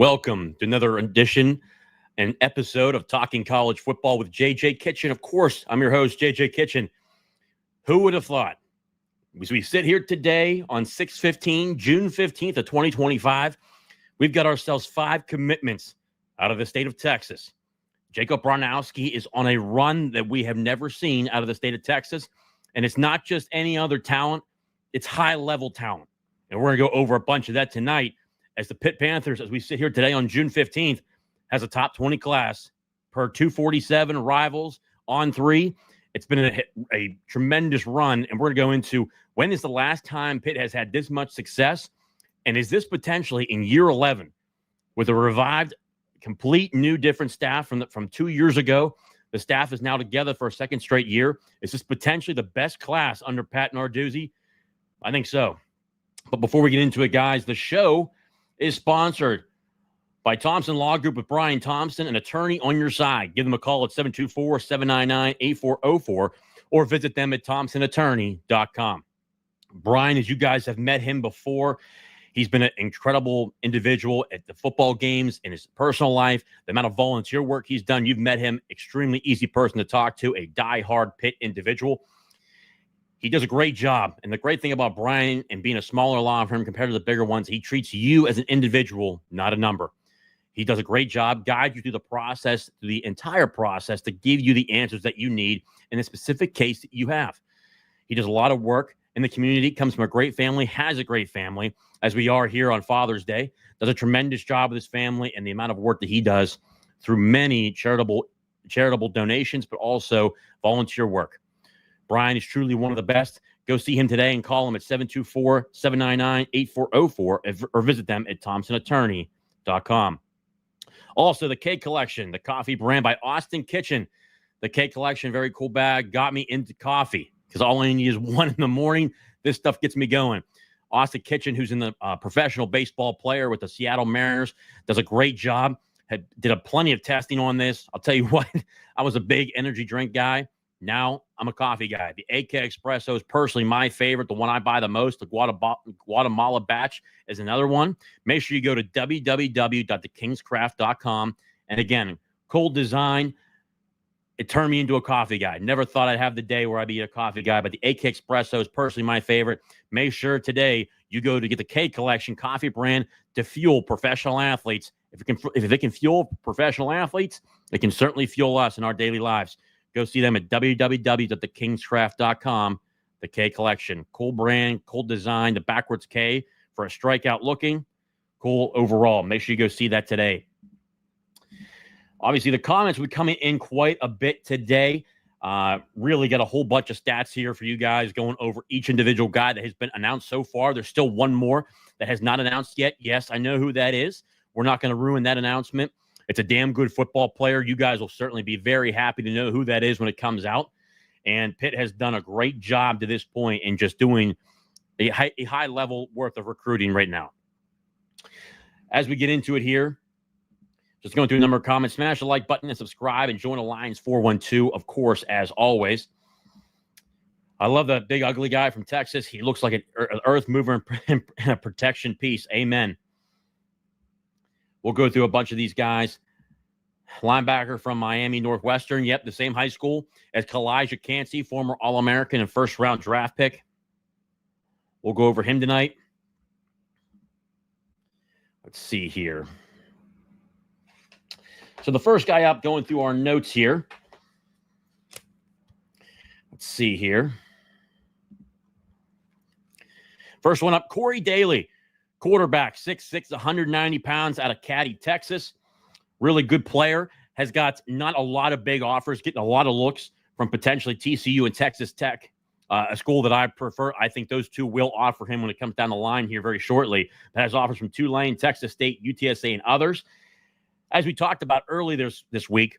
Welcome to another edition and episode of Talking College Football with JJ Kitchen. Of course, I'm your host, JJ Kitchen. Who would have thought? As we sit here today on 6/15, June 15th of 2025, we've got ourselves 5 commitments out of the state of Texas. Jacob Bronowski is on a run that we have never seen out of the state of Texas, and it's not just any other talent, it's high-level talent. And we're going to go over a bunch of that tonight as the Pitt Panthers, as we sit here today on June 15th, has a top 20 class per 247 rivals on 3. It's been a tremendous run, and we're going to go into when is the last time Pitt has had this much success, and is this potentially in year 11 with a revived, complete new different staff from 2 years ago. The staff is now together for a second straight year. Is this potentially the best class under Pat Narduzzi? I think so. But before we get into it, guys, the show is sponsored by Thompson Law Group with Brian Thompson, an attorney on your side. Give them a call at 724-799-8404 or visit them at thompsonattorney.com. Brian, as you guys have met him before, he's been an incredible individual at the football games, in his personal life, the amount of volunteer work he's done. You've met him, extremely easy person to talk to, a diehard Pitt individual. He does a great job. And the great thing about Brian and being a smaller law firm compared to the bigger ones, he treats you as an individual, not a number. He does a great job, guides you through the process, through the entire process, to give you the answers that you need in a specific case that you have. He does a lot of work in the community, comes from a great family, has a great family, as we are here on Father's Day, does a tremendous job with his family and the amount of work that he does through many charitable donations, but also volunteer work. Brian is truly one of the best. Go see him today and call him at 724-799-8404 or visit them at thompsonattorney.com. Also, the Cake Collection, the coffee brand by Austin Kitchen. The Cake Collection, very cool bag, got me into coffee because all I need is 1 in the morning. This stuff gets me going. Austin Kitchen, who's in the professional baseball player with the Seattle Mariners, does a great job. Did a plenty of testing on this. I'll tell you what, I was a big energy drink guy. Now I'm a coffee guy. The AK Espresso is personally my favorite, the one I buy the most. The Guatemala batch is another one. Make sure you go to www.thekingscraft.com. And again, cool design. It turned me into a coffee guy. Never thought I'd have the day where I'd be a coffee guy, but the AK Espresso is personally my favorite. Make sure today you go to get the Cake Collection coffee brand to fuel professional athletes. If it can fuel professional athletes, it can certainly fuel us in our daily lives. Go see them at www.thekingscraft.com. The K Collection. Cool brand, cool design, the backwards K for a strikeout looking. Cool overall. Make sure you go see that today. Obviously, the comments would come in quite a bit today. Really got a whole bunch of stats here for you guys, going over each individual guy that has been announced so far. There's still one more that has not announced yet. Yes, I know who that is. We're not going to ruin that announcement. It's a damn good football player. You guys will certainly be very happy to know who that is when it comes out. And Pitt has done a great job to this point in just doing a high level worth of recruiting right now. As we get into it here, just going through a number of comments, smash the like button and subscribe and join Alliance 412, of course, as always. I love that big ugly guy from Texas. He looks like an earth mover and a protection piece. Amen. We'll go through a bunch of these guys. Linebacker from Miami Northwestern. Yep, the same high school as Kalijah Cansey, former All-American and first-round draft pick. We'll go over him tonight. Let's see here. So the first guy up, going through our notes here. Let's see here. First one up, Corey Daly. Quarterback, 6'6", 190 pounds out of Caddy, Texas. Really good player. Has got not a lot of big offers, getting a lot of looks from potentially TCU and Texas Tech, a school that I prefer. I think those two will offer him when it comes down the line here very shortly. That has offers from Tulane, Texas State, UTSA, and others. As we talked about earlier this week,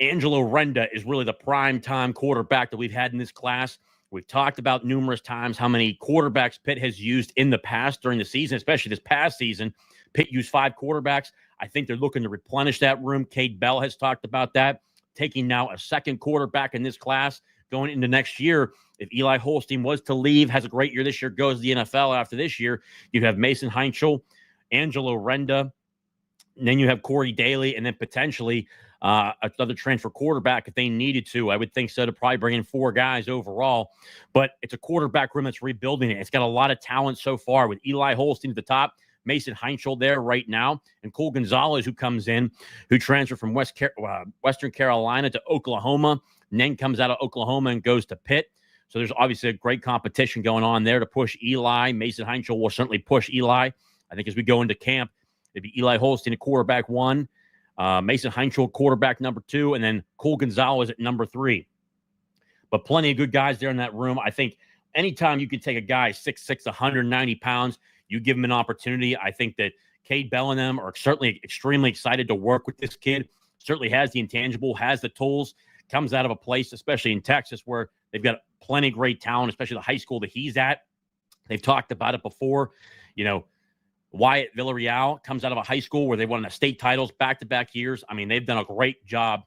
Angelo Renda is really the prime time quarterback that we've had in this class. We've talked about numerous times how many quarterbacks Pitt has used in the past during the season, especially this past season. Pitt used 5 quarterbacks. I think they're looking to replenish that room. Cade Bell has talked about that, taking now a second quarterback in this class going into next year. If Eli Holstein was to leave, has a great year this year, goes to the NFL after this year, you'd have Mason Heinchel, Angelo Renda, And then you have Corey Daly, and then potentially another transfer quarterback if they needed to. I would think so, to probably bring in 4 guys overall. But it's a quarterback room that's rebuilding it. It's got a lot of talent so far with Eli Holstein at the top, Mason Heinschel there right now, and Cole Gonzalez, who comes in, who transferred from Western Carolina to Oklahoma, and then comes out of Oklahoma and goes to Pitt. So there's obviously a great competition going on there to push Eli. Mason Heinschel will certainly push Eli. I think as we go into camp, it'd be Eli Holstein at quarterback 1, Mason Heinschel quarterback number 2, and then Cole Gonzalez at number 3. But plenty of good guys there in that room. I think anytime you can take a guy 6'6", 190 pounds, you give him an opportunity. I think that Cade Bellingham are certainly extremely excited to work with this kid. Certainly has the intangible, has the tools, comes out of a place, especially in Texas, where they've got plenty of great talent, especially the high school that he's at. They've talked about it before. You know, Wyatt Villarreal comes out of a high school where they won the state titles back-to-back years. I mean, they've done a great job.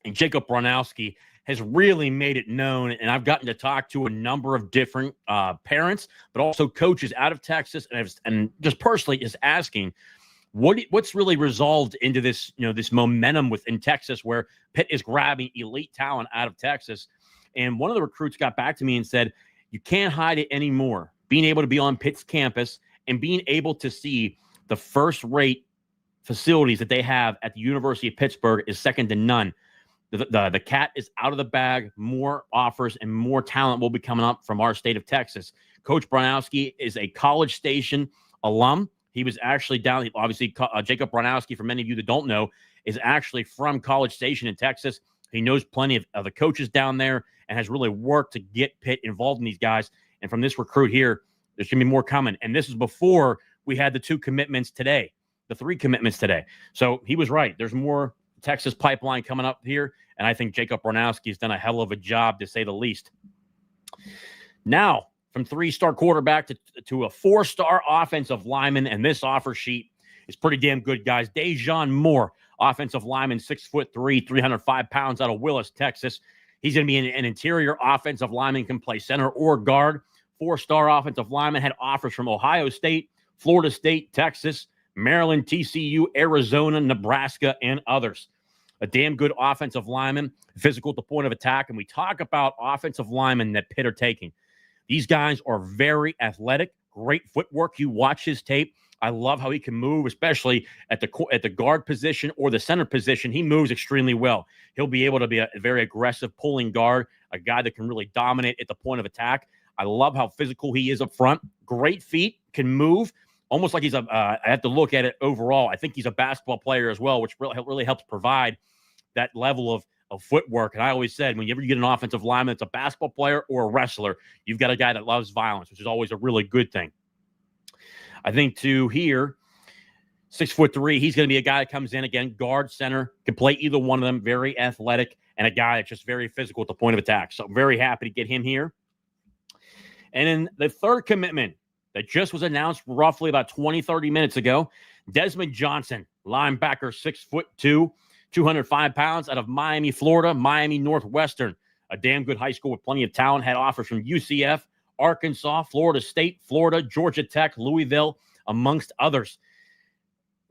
And Jacob Bronowski has really made it known, and I've gotten to talk to a number of different parents, but also coaches out of Texas, and just personally is asking, what's really resolved into this, this momentum within Texas where Pitt is grabbing elite talent out of Texas. And one of the recruits got back to me and said, you can't hide it anymore. Being able to be on Pitt's campus and being able to see the first-rate facilities that they have at the University of Pittsburgh is second to none. The cat is out of the bag. More offers and more talent will be coming up from our state of Texas. Coach Bronowski is a College Station alum. He was actually down, obviously, Jacob Bronowski, for many of you that don't know, is actually from College Station in Texas. He knows plenty of the coaches down there and has really worked to get Pitt involved in these guys. And from this recruit here, there's going to be more coming. And this is before we had the 2 commitments today, the 3 commitments today. So he was right. There's more Texas pipeline coming up here. And I think Jacob Bronowski has done a hell of a job, to say the least. Now, from 3-star quarterback to a 4-star offensive lineman, and this offer sheet is pretty damn good, guys. Dejon Moore, offensive lineman, 6'3", 305 pounds, out of Willis, Texas. He's going to be an interior offensive lineman, can play center or guard. 4-star offensive lineman, had offers from Ohio State, Florida State, Texas, Maryland, TCU, Arizona, Nebraska, and others. A damn good offensive lineman, physical at the point of attack. And we talk about offensive linemen that Pitt are taking. These guys are very athletic, great footwork. You watch his tape. I love how he can move, especially at the guard position or the center position. He moves extremely well. He'll be able to be a very aggressive pulling guard, a guy that can really dominate at the point of attack. I love how physical he is up front. Great feet, can move, almost like he's I have to look at it overall. I think he's a basketball player as well, which really helps provide that level of footwork. And I always said, whenever you get an offensive lineman that's a basketball player or a wrestler, you've got a guy that loves violence, which is always a really good thing. I think to here, 6'3", he's going to be a guy that comes in, again, guard, center, can play either one of them, very athletic, and a guy that's just very physical at the point of attack. So I'm very happy to get him here. And then the third commitment that just was announced roughly about 20, 30 minutes ago, Desmond Johnson, linebacker, 6'2", 205 pounds, out of Miami, Florida, Miami Northwestern, a damn good high school with plenty of talent, had offers from UCF, Arkansas, Florida State, Florida, Georgia Tech, Louisville, amongst others.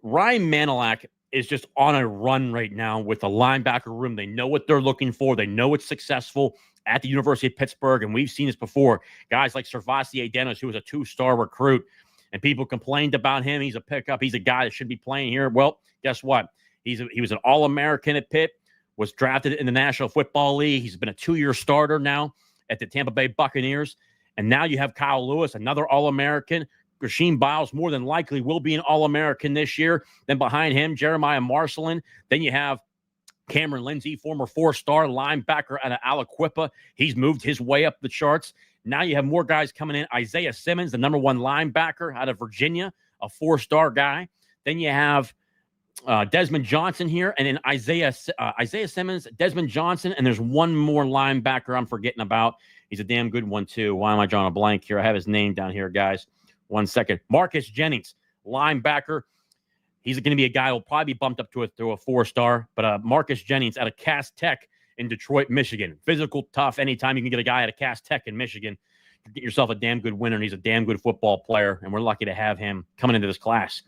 Ryan Manilak is just on a run right now with the linebacker room. They know what they're looking for. They know it's successful at the University of Pittsburgh, and we've seen this before. Guys like Servassier Dennis, who was a 2-star recruit, and people complained about him. He's a pickup. He's a guy that should be playing here. Well, guess what? He was an All-American at Pitt, was drafted in the National Football League. He's been a 2-year starter now at the Tampa Bay Buccaneers. And now you have Kyle Lewis, another All-American. Rasheem Biles more than likely will be an All-American this year. Then behind him, Jeremiah Marcelin. Then you have Cameron Lindsay, former 4-star linebacker out of Aliquippa. He's moved his way up the charts. Now you have more guys coming in. Isaiah Simmons, the number 1 linebacker out of Virginia, a 4-star guy. Then you have Desmond Johnson here, and then Isaiah Simmons, Desmond Johnson, and there's one more linebacker I'm forgetting about. He's a damn good one, too. Why am I drawing a blank here? I have his name down here, guys. 1 second. Marcus Jennings, linebacker. He's going to be a guy who will probably be bumped up to a 4-star, but Marcus Jennings out of Cass Tech in Detroit, Michigan. Physical, tough. Anytime you can get a guy out of Cass Tech in Michigan, you get yourself a damn good winner, and he's a damn good football player, and we're lucky to have him coming into this class.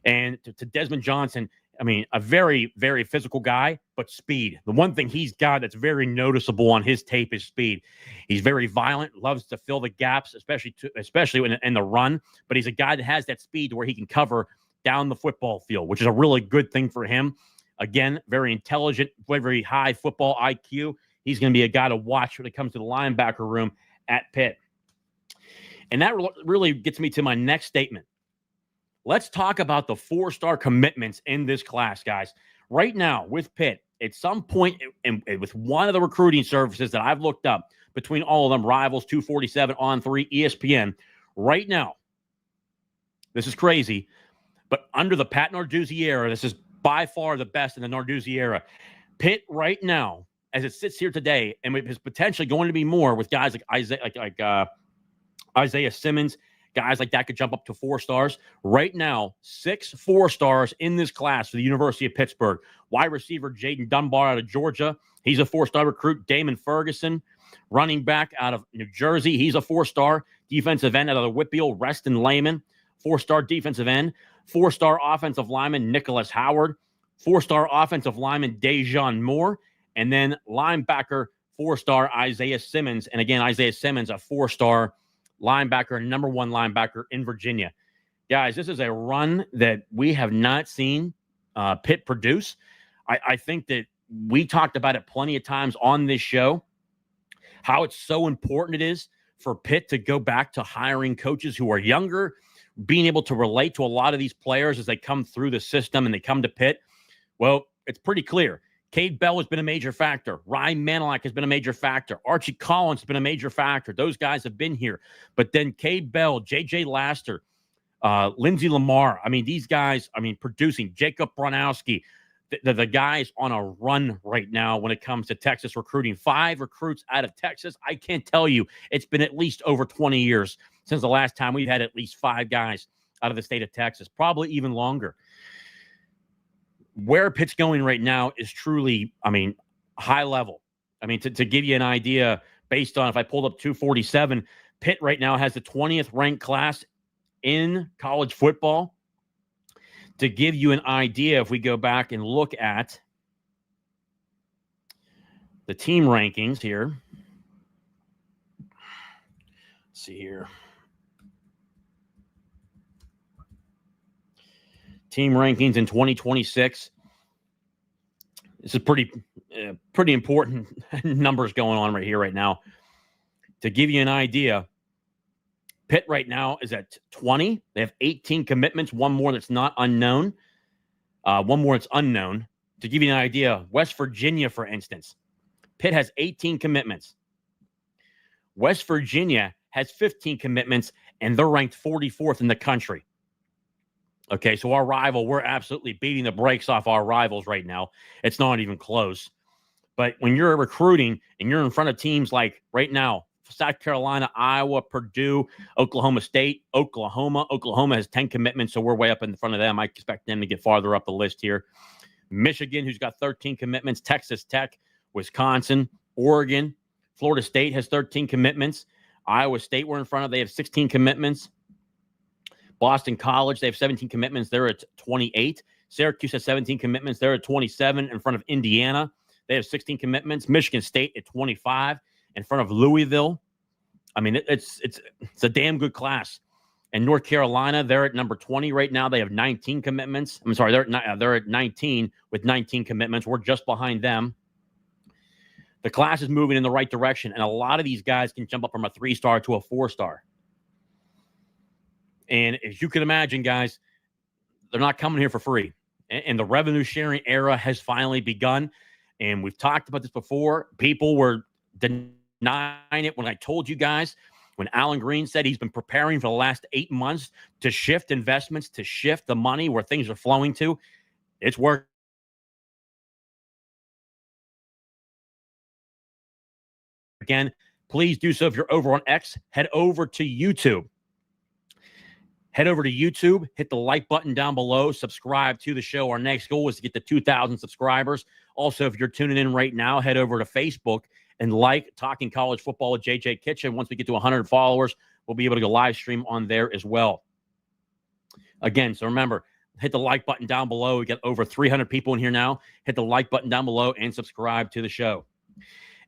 And to Desmond Johnson, I mean, a very, very physical guy, but speed. The one thing he's got that's very noticeable on his tape is speed. He's very violent, loves to fill the gaps, especially in the run. But he's a guy that has that speed where he can cover down the football field, which is a really good thing for him. Again, very intelligent, very high football IQ. He's going to be a guy to watch when it comes to the linebacker room at Pitt. And that really gets me to my next statement. Let's talk about the 4-star commitments in this class, guys. Right now, with Pitt, at some point with one of the recruiting services that I've looked up, between all of them, Rivals, 247, On3, ESPN, right now, this is crazy, but under the Pat Narduzzi era, this is by far the best in the Narduzzi era. Pitt right now, as it sits here today, and it is potentially going to be more with guys like Isaiah Simmons, guys like that could jump up to 4 stars. Right now, 6 4-stars in this class for the University of Pittsburgh. Wide receiver Jaden Dunbar out of Georgia. He's a 4-star recruit. Damon Ferguson, running back out of New Jersey. He's a 4-star. Defensive end out of the Whitfield, Reston Lehman. 4-star defensive end. 4-star offensive lineman Nicholas Howard. 4-star offensive lineman Dejon Moore. And then linebacker, 4-star Isaiah Simmons. And again, Isaiah Simmons, a 4-star linebacker, number 1 linebacker in Virginia. Guys, this is a run that we have not seen Pitt produce. I think that we talked about it plenty of times on this show, how it's so important it is for Pitt to go back to hiring coaches who are younger, being able to relate to a lot of these players as they come through the system and they come to Pitt. Well, it's pretty clear. Cade Bell has been a major factor. Ryan Manilak has been a major factor. Archie Collins has been a major factor. Those guys have been here. But then Cade Bell, J.J. Laster, Lindsey Lamar. I mean, these guys, producing. Jacob Bronowski. The guys on a run right now when it comes to Texas recruiting. 5 recruits out of Texas. I can't tell you. It's been at least over 20 years since the last time we've had at least 5 guys out of the state of Texas. Probably even longer. Where Pitt's going right now is truly, high level. To give you an idea, based on if I pulled up 247, Pitt right now has the 20th ranked class in college football. To give you an idea, if we go back and look at the team rankings here. Let's see here. Team rankings in 2026. This is pretty important numbers going on right here, right now. To give you an idea, Pitt right now is at 20. They have 18 commitments, one more that's not unknown. One more that's unknown. To give you an idea, West Virginia, for instance, Pitt has 18 commitments. West Virginia has 15 commitments, and they're ranked 44th in the country. Okay, so our rival, we're absolutely beating the brakes off our rivals right now. It's not even close. But when you're recruiting and you're in front of teams like right now, South Carolina, Iowa, Purdue, Oklahoma State, Oklahoma has 10 commitments, so we're way up in front of them. I expect them to get farther up the list here. Michigan, who's got 13 commitments, Texas Tech, Wisconsin, Oregon, Florida State has 13 commitments. Iowa State we're in front of, they have 16 commitments. Boston College, they have 17 commitments. They're at 28. Syracuse has 17 commitments. They're at 27 in front of Indiana. They have 16 commitments. Michigan State at 25 in front of Louisville. It's a damn good class. And North Carolina, they're at number 20 right now. They have 19 commitments. They're at 19 with 19 commitments. We're just behind them. The class is moving in the right direction, and a lot of these guys can jump up from a 3-star to a 4-star. And as you can imagine, guys, they're not coming here for free. And the revenue sharing era has finally begun. And we've talked about this before. People were denying it when I told you guys, when Alan Green said he's been preparing for the last 8 months to shift investments, to shift the money where things are flowing to. It's working. Again, please do so. If you're over on X, head over to YouTube. Head over to YouTube, hit the like button down below, subscribe to the show. Our next goal is to get to 2,000 subscribers. Also, if you're tuning in right now, head over to Facebook and like Talking College Football with JJ Kitchen. Once we get to 100 followers, we'll be able to go live stream on there as well. Again, so remember, hit the like button down below. We got over 300 people in here now. Hit the like button down below and subscribe to the show.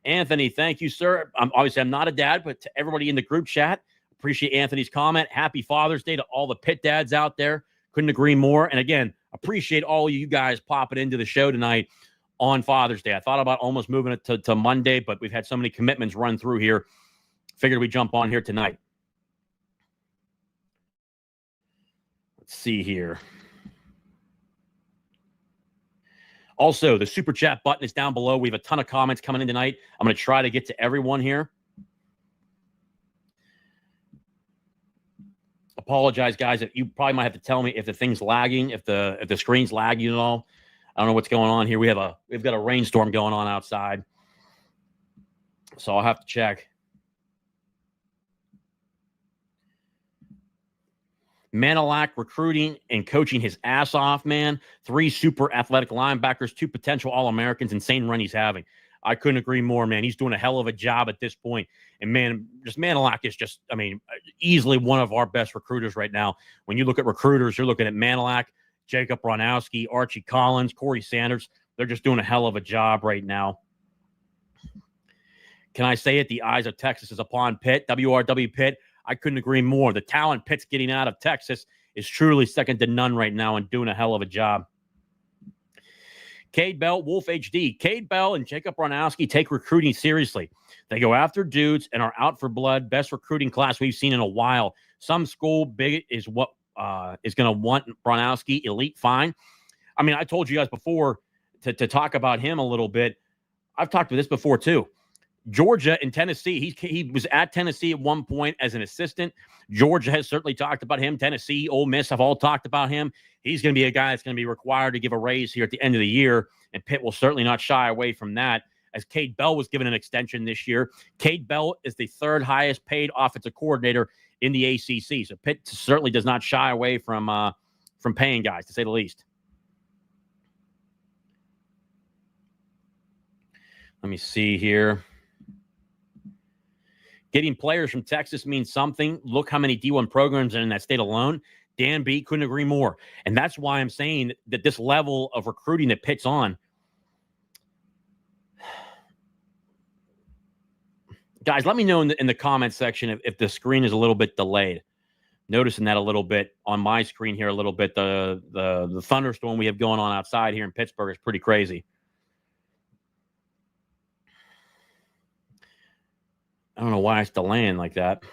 Anthony, thank you, sir. Obviously, I'm not a dad, but to everybody in the group chat, appreciate Anthony's comment. Happy Father's Day to all the Pitt dads out there. Couldn't agree more. And again, appreciate all you guys popping into the show tonight on Father's Day. I thought about almost moving it to Monday, but we've had so many commitments run through here. Figured we'd jump on here tonight. Let's see here. Also, the super chat button is down below. We have a ton of comments coming in tonight. I'm going to try to get to everyone here. Apologize, guys. You probably might have to tell me if the thing's lagging, if the screen's lagging at all. I don't know what's going on here. We've got a rainstorm going on outside, so I'll have to check. Manilac recruiting and coaching his ass off, man. 3 super athletic linebackers, 2 potential All-Americans. Insane run he's having. I couldn't agree more, man. He's doing a hell of a job at this point. And, man, just Manilac is just, I mean, easily one of our best recruiters right now. When you look at recruiters, you're looking at Manilac, Jacob Bronowski, Archie Collins, Corey Sanders. They're just doing a hell of a job right now. Can I say it? The eyes of Texas is upon Pitt. WRW Pitt. I couldn't agree more. The talent Pitt's getting out of Texas is truly second to none right now and doing a hell of a job. Cade Bell, Wolf HD. Cade Bell and Jacob Bronowski take recruiting seriously. They go after dudes and are out for blood. Best recruiting class we've seen in a while. Some school big is what is going to want Bronowski. Elite, fine. I mean, I told you guys before to talk about him a little bit. I've talked about this before too. Georgia and Tennessee. He was at Tennessee at one point as an assistant. Georgia has certainly talked about him. Tennessee, Ole Miss have all talked about him. He's going to be a guy that's going to be required to give a raise here at the end of the year, and Pitt will certainly not shy away from that, as Cade Bell was given an extension this year. Cade Bell is the 3rd highest paid offensive coordinator in the ACC, so Pitt certainly does not shy away from paying guys, to say the least. Let me see here. Getting players from Texas means something. Look how many D1 programs are in that state alone. Dan B couldn't agree more. And that's why I'm saying that this level of recruiting that Pitt's on. Guys, let me know in the comment section if the screen is a little bit delayed. Noticing that a little bit on my screen here a little bit. The thunderstorm we have going on outside here in Pittsburgh is pretty crazy. I don't know why it's delaying like that.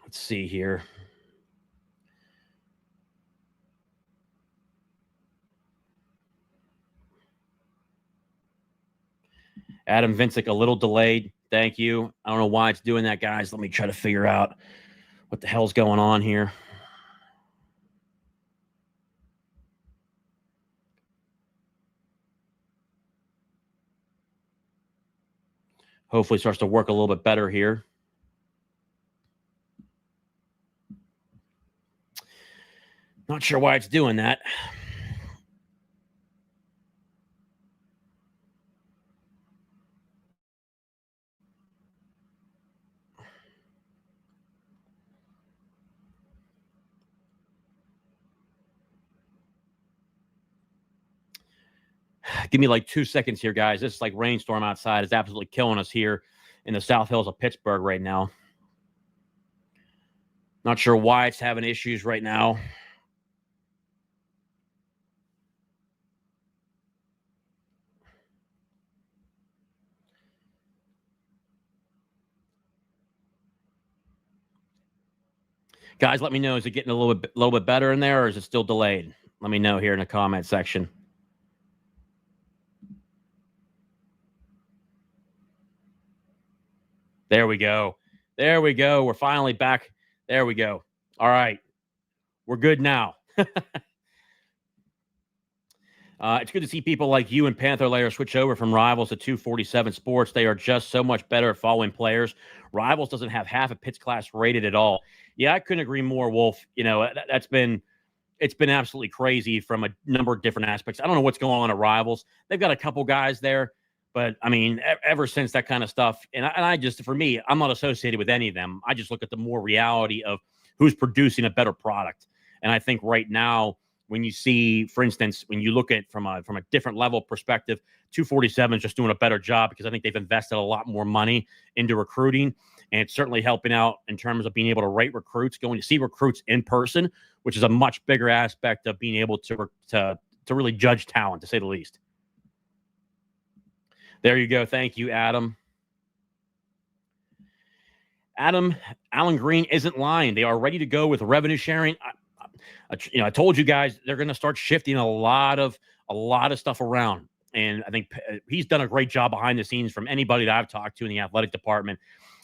Let's see here. Adam Vincic, a little delayed. Thank you. I don't know why it's doing that, guys. Let me try to figure out what the hell's going on here. Hopefully it starts to work a little bit better here. Not sure why it's doing that. Give me like 2 seconds here, guys. This is like rainstorm outside. It's absolutely killing us here in the South Hills of Pittsburgh right now. Not sure why it's having issues right now. Guys, let me know. Is it getting a little bit better in there, or is it still delayed? Let me know here in the comment section. There we go. There we go. We're finally back. There we go. All right. We're good now. It's good to see people like you and Panther Layer switch over from Rivals to 247 Sports. They are just so much better at following players. Rivals doesn't have half a Pitt's class rated at all. Yeah, I couldn't agree more, Wolf. You know, it's been absolutely crazy from a number of different aspects. I don't know what's going on at Rivals. They've got a couple guys there, But I mean, ever since that kind of stuff, and I just, for me, I'm not associated with any of them. I just look at the more reality of who's producing a better product. And I think right now, when you see, for instance, when you look at from a different level perspective, 247 is just doing a better job because I think they've invested a lot more money into recruiting, and it's certainly helping out in terms of being able to rate recruits, going to see recruits in person, which is a much bigger aspect of being able to really judge talent, to say the least. There you go. Thank you, Adam. Alan Green isn't lying. They are ready to go with revenue sharing. I told you guys they're going to start shifting a lot of stuff around, and I think he's done a great job behind the scenes. From anybody that I've talked to in the athletic department,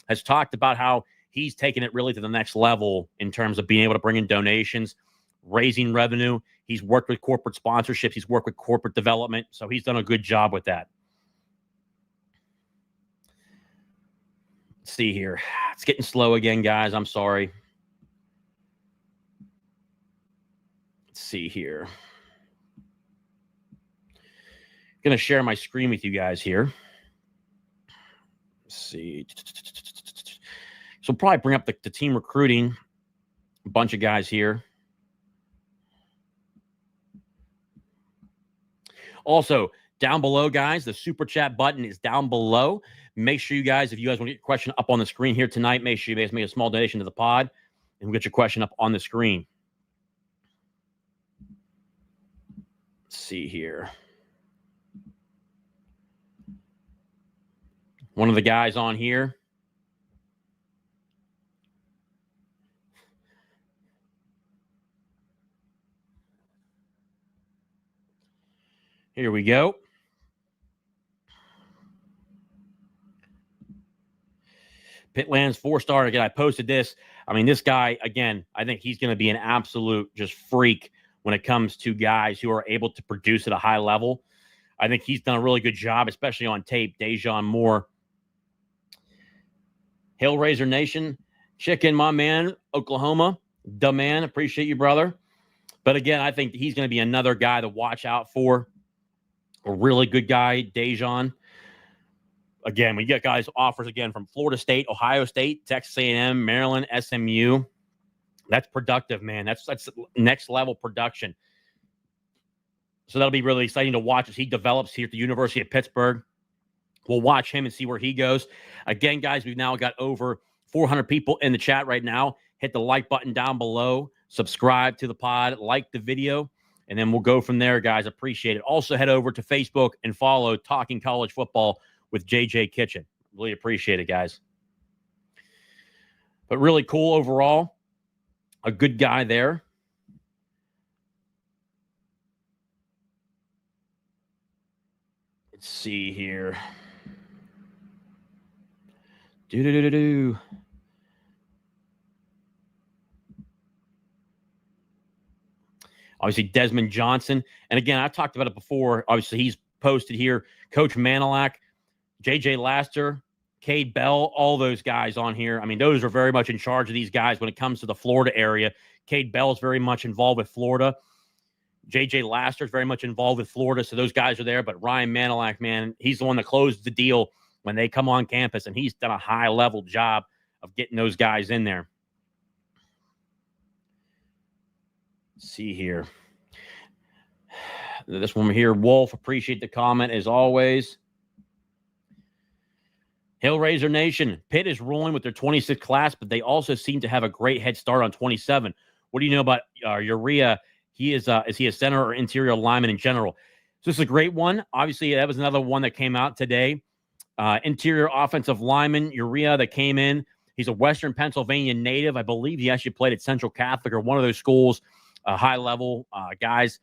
has talked about how he's taken it really to the next level in terms of being able to bring in donations, raising revenue. He's worked with corporate sponsorships. He's worked with corporate development, so he's done a good job with that. Let's see here. It's getting slow again, guys. I'm sorry. Let's see here. Going to share my screen with you guys here. Let's see. So we'll probably bring up the team recruiting. A bunch of guys here. Also, down below, guys, the super chat button is down below. Make sure you guys, if you guys want to get your question up on the screen here tonight, make sure you guys make a small donation to the pod, and we'll get your question up on the screen. Let's see here. One of the guys on here. Here we go. Pitt lands 4-star. Again, I posted this. I mean, this guy, again, I think he's going to be an absolute just freak when it comes to guys who are able to produce at a high level. I think he's done a really good job, especially on tape. Dejon Moore. Hillraiser Nation, Chicken, my man, Oklahoma. The man, appreciate you, brother. But again, I think he's going to be another guy to watch out for. A really good guy, Dejon. Again, we get guys offers again from Florida State, Ohio State, Texas A&M, Maryland, SMU. That's productive, man. That's next level production. So that'll be really exciting to watch as he develops here at the University of Pittsburgh. We'll watch him and see where he goes. Again, guys, we've now got over 400 people in the chat right now. Hit the like button down below. Subscribe to the pod. Like the video. And then we'll go from there, guys. Appreciate it. Also, head over to Facebook and follow Talking College Football with JJ Kitchen. Really appreciate it, guys. But really cool overall. A good guy there. Let's see here. Obviously, Desmond Johnson. And again, I talked about it before. Obviously, he's posted here. Coach Manilak, J.J. Laster, Cade Bell, all those guys on here. I mean, those are very much in charge of these guys when it comes to the Florida area. Cade Bell is very much involved with Florida. J.J. Laster is very much involved with Florida, so those guys are there. But Ryan Manilak, man, he's the one that closed the deal when they come on campus, and he's done a high-level job of getting those guys in there. Let's see here. This one here, Wolf, appreciate the comment as always. Hillraiser Nation, Pitt is rolling with their 26th class, but they also seem to have a great head start on 27. What do you know about Urea? Is he a center or interior lineman in general? So this is a great one. Obviously, that was another one that came out today. Interior offensive lineman, Urea, that came in. He's a Western Pennsylvania native. I believe he actually played at Central Catholic or one of those schools, high-level guys.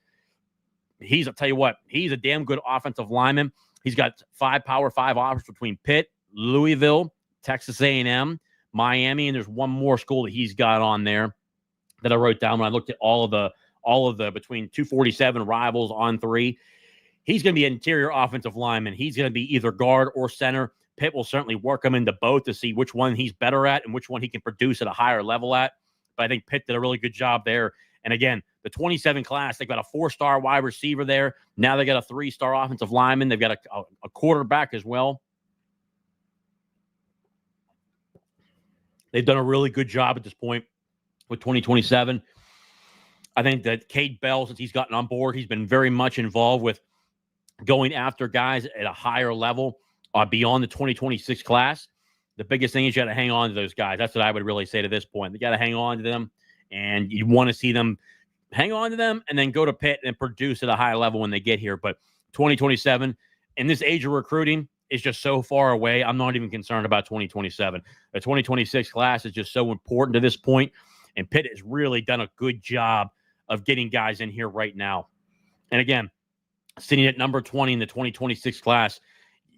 I'll tell you what, he's a damn good offensive lineman. He's got 5 Power 5 offers between Pitt, Louisville, Texas A&M, Miami, and there's one more school that he's got on there that I wrote down when I looked at all of the between 247 rivals on 3. He's going to be an interior offensive lineman. He's going to be either guard or center. Pitt will certainly work him into both to see which one he's better at and which one he can produce at a higher level at. But I think Pitt did a really good job there. And again, the 27 class, they've got a 4-star wide receiver there. Now they got a 3-star offensive lineman. They've got a quarterback as well. They've done a really good job at this point with 2027. I think that Cade Bell, since he's gotten on board, he's been very much involved with going after guys at a higher level beyond the 2026 class. The biggest thing is you got to hang on to those guys. That's what I would really say to this point. You got to hang on to them, and you want to see them hang on to them and then go to Pitt and produce at a high level when they get here. But 2027, in this age of recruiting, is just so far away. I'm not even concerned about 2027. The 2026 class is just so important to this point, and Pitt has really done a good job of getting guys in here right now. And again, sitting at number 20 in the 2026 class,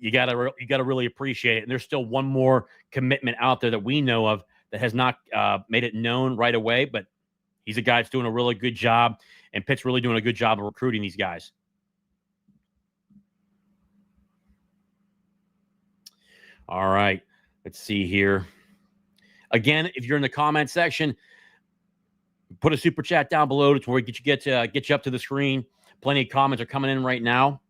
you gotta really appreciate it. And there's still one more commitment out there that we know of that has not made it known right away, but he's a guy that's doing a really good job, and Pitt's really doing a good job of recruiting these guys. All right, let's see here. Again, if you're in the comment section, put a super chat down below. It's where we get you up to the screen. Plenty of comments are coming in right now.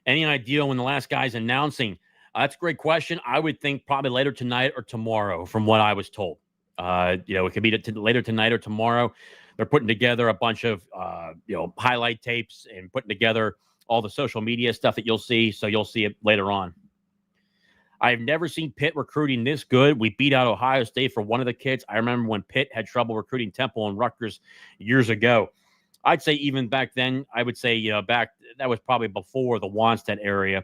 Any idea when the last guy's announcing? That's a great question. I would think probably later tonight or tomorrow, from what I was told. It could be later tonight or tomorrow. They're putting together a bunch of, highlight tapes and putting together all the social media stuff that you'll see. So you'll see it later on. I've never seen Pitt recruiting this good. We beat out Ohio State for one of the kids. I remember when Pitt had trouble recruiting Temple and Rutgers years ago. I'd say even back then, I would say, that was probably before the Wanstead area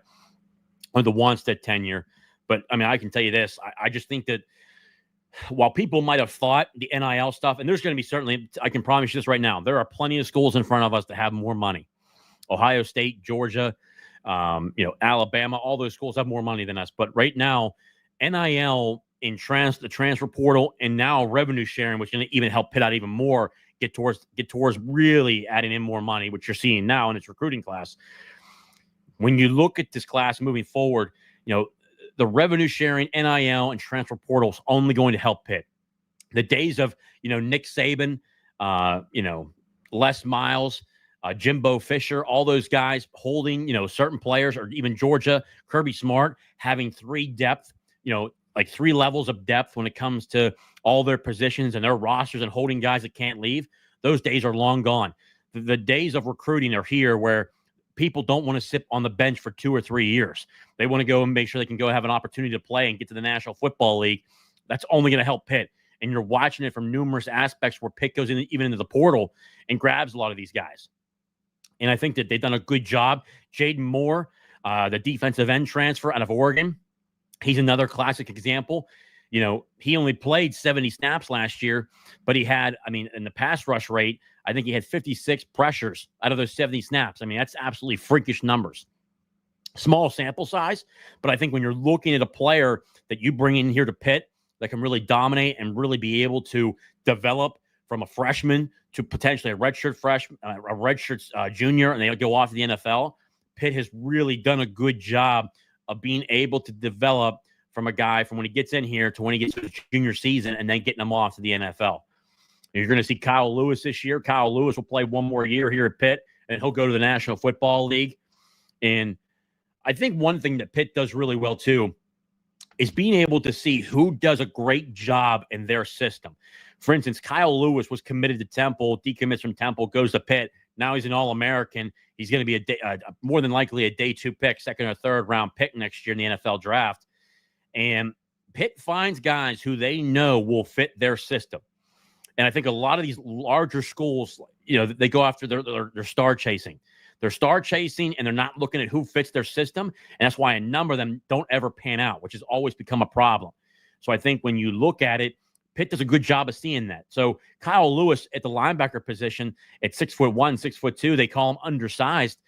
or the Wanstead tenure. But, I mean, I can tell you this. I just think that while people might have thought the NIL stuff, and there's going to be certainly, I can promise you this right now, there are plenty of schools in front of us that have more money. Ohio State, Georgia, Alabama, all those schools have more money than us. But right now, NIL in the transfer portal and now revenue sharing, which is going to even help Pitt out even more, get towards really adding in more money, which you're seeing now in its recruiting class. When you look at this class moving forward, the revenue sharing, NIL, and transfer portal is only going to help Pitt. The days of, Nick Saban, Les Miles, Jimbo Fisher, all those guys holding, certain players, or even Georgia, Kirby Smart, having three levels of depth when it comes to all their positions and their rosters and holding guys that can't leave. Those days are long gone. The days of recruiting are here where people don't want to sit on the bench for 2 or 3 years. They want to go and make sure they can go have an opportunity to play and get to the National Football League. That's only going to help Pitt. And you're watching it from numerous aspects where Pitt goes even into the portal and grabs a lot of these guys. And I think that they've done a good job. Jaden Moore, the defensive end transfer out of Oregon, he's another classic example. He only played 70 snaps last year, but he had, in the pass rush rate, I think he had 56 pressures out of those 70 snaps. That's absolutely freakish numbers. Small sample size, but I think when you're looking at a player that you bring in here to Pitt that can really dominate and really be able to develop from a freshman to potentially a redshirt freshman, a redshirt junior, and they go off to the NFL, Pitt has really done a good job of being able to develop from a guy from when he gets in here to when he gets to his junior season and then getting him off to the NFL. You're going to see Kyle Lewis this year. Kyle Lewis will play one more year here at Pitt, and he'll go to the National Football League. And I think one thing that Pitt does really well, too, is being able to see who does a great job in their system. For instance, Kyle Lewis was committed to Temple, decommits from Temple, goes to Pitt. Now he's an All-American. He's going to be more than likely a day 2 pick, second or third round pick next year in the NFL draft. And Pitt finds guys who they know will fit their system. And I think a lot of these larger schools, they go after their star chasing. They're star chasing, and they're not looking at who fits their system. And that's why a number of them don't ever pan out, which has always become a problem. So I think when you look at it, Pitt does a good job of seeing that. So Kyle Lewis at the linebacker position at 6'1", 6'2", they call him undersized.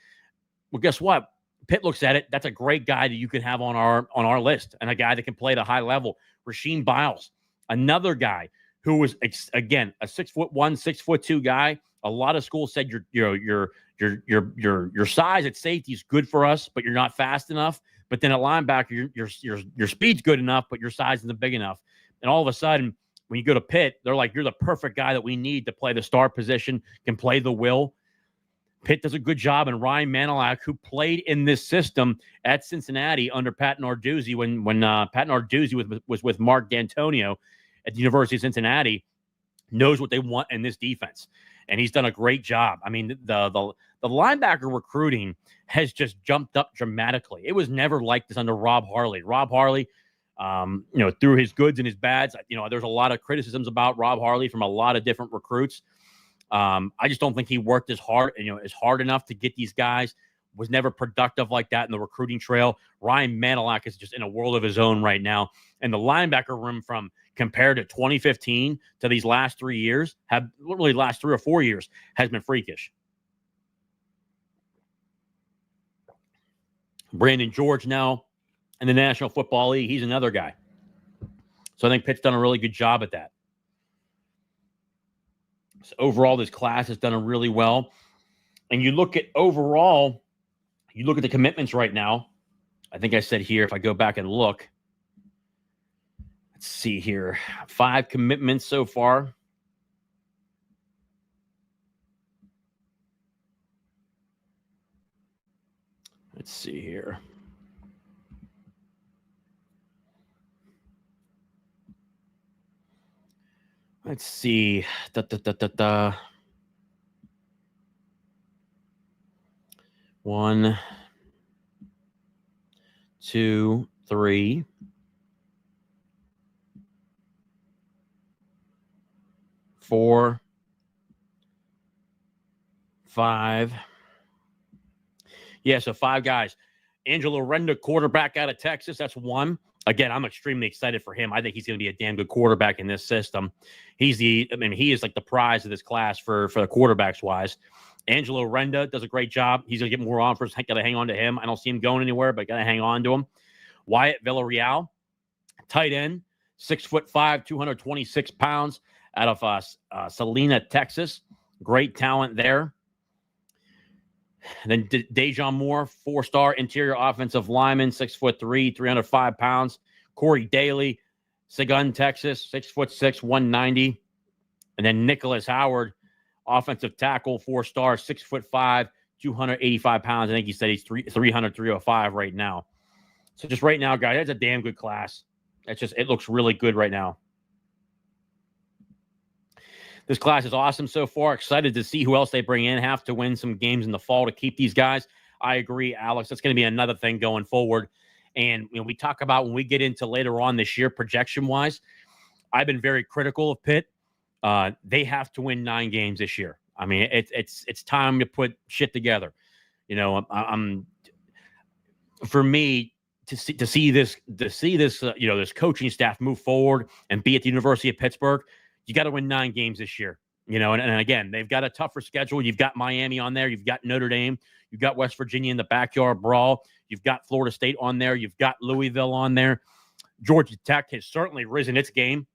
Well, guess what? Pitt looks at it. That's a great guy that you can have on our list, and a guy that can play at a high level. Rasheem Biles, another guy who was, again, a 6'1", 6'2" guy. A lot of schools said your size at safety is good for us, but you're not fast enough. But then at linebacker, your speed's good enough, but your size isn't big enough. And all of a sudden, when you go to Pitt, they're like, you're the perfect guy that we need to play the star position, can play the will, Pitt does a good job, and Ryan Manilak, who played in this system at Cincinnati under Pat Narduzzi when Pat Narduzzi was with Mark D'Antonio at the University of Cincinnati, knows what they want in this defense, and he's done a great job. I mean, the linebacker recruiting has just jumped up dramatically. It was never like this under Rob Harley. Rob Harley, through his goods and his bads, there's a lot of criticisms about Rob Harley from a lot of different recruits. I just don't think he worked as hard enough to get these guys. Was never productive like that in the recruiting trail. Ryan Manilak is just in a world of his own right now. And the linebacker room from compared to 2015 to these last 3 years, have literally last 3 or 4 years, has been freakish. Brandon George now in the National Football League. He's another guy. So I think Pitt's done a really good job at that. So overall, this class has done really well. And you look at the commitments right now. I think I said here, if I go back and look, let's see here, 5 commitments so far. Let's see here. Let's see. 1, 2, 3, 4, 5. Yeah, so 5 guys. Angelo Renda, quarterback out of Texas. That's 1. Again, I'm extremely excited for him. I think he's going to be a damn good quarterback in this system. He is like the prize of this class for the quarterbacks wise. Angelo Renda does a great job. He's going to get more offers. Got to hang on to him. I don't see him going anywhere, but got to hang on to him. Wyatt Villarreal, tight end, 6'5", 226 pounds, out of Salina, Texas. Great talent there. And then Dejon Moore, 4-star interior offensive lineman, 6'3", 305 pounds. Corey Daly, Seguin, Texas, 6'6", 190. And then Nicholas Howard, offensive tackle, 4-star, 6'5", 285 pounds. I think he said he's 300, 305 right now. So just right now, guys, that's a damn good class. It looks really good right now. This class is awesome so far. Excited to see who else they bring in. Have to win some games in the fall to keep these guys. I agree, Alex. That's going to be another thing going forward. And we talk about when we get into later on this year, projection-wise, I've been very critical of Pitt. They have to win 9 games this year. I mean, it's time to put shit together. For me to see this this coaching staff move forward and be at the University of Pittsburgh. You got to win 9 games this year, and again, they've got a tougher schedule. You've got Miami on there. You've got Notre Dame. You've got West Virginia in the backyard brawl. You've got Florida State on there. You've got Louisville on there. Georgia Tech has certainly risen its game.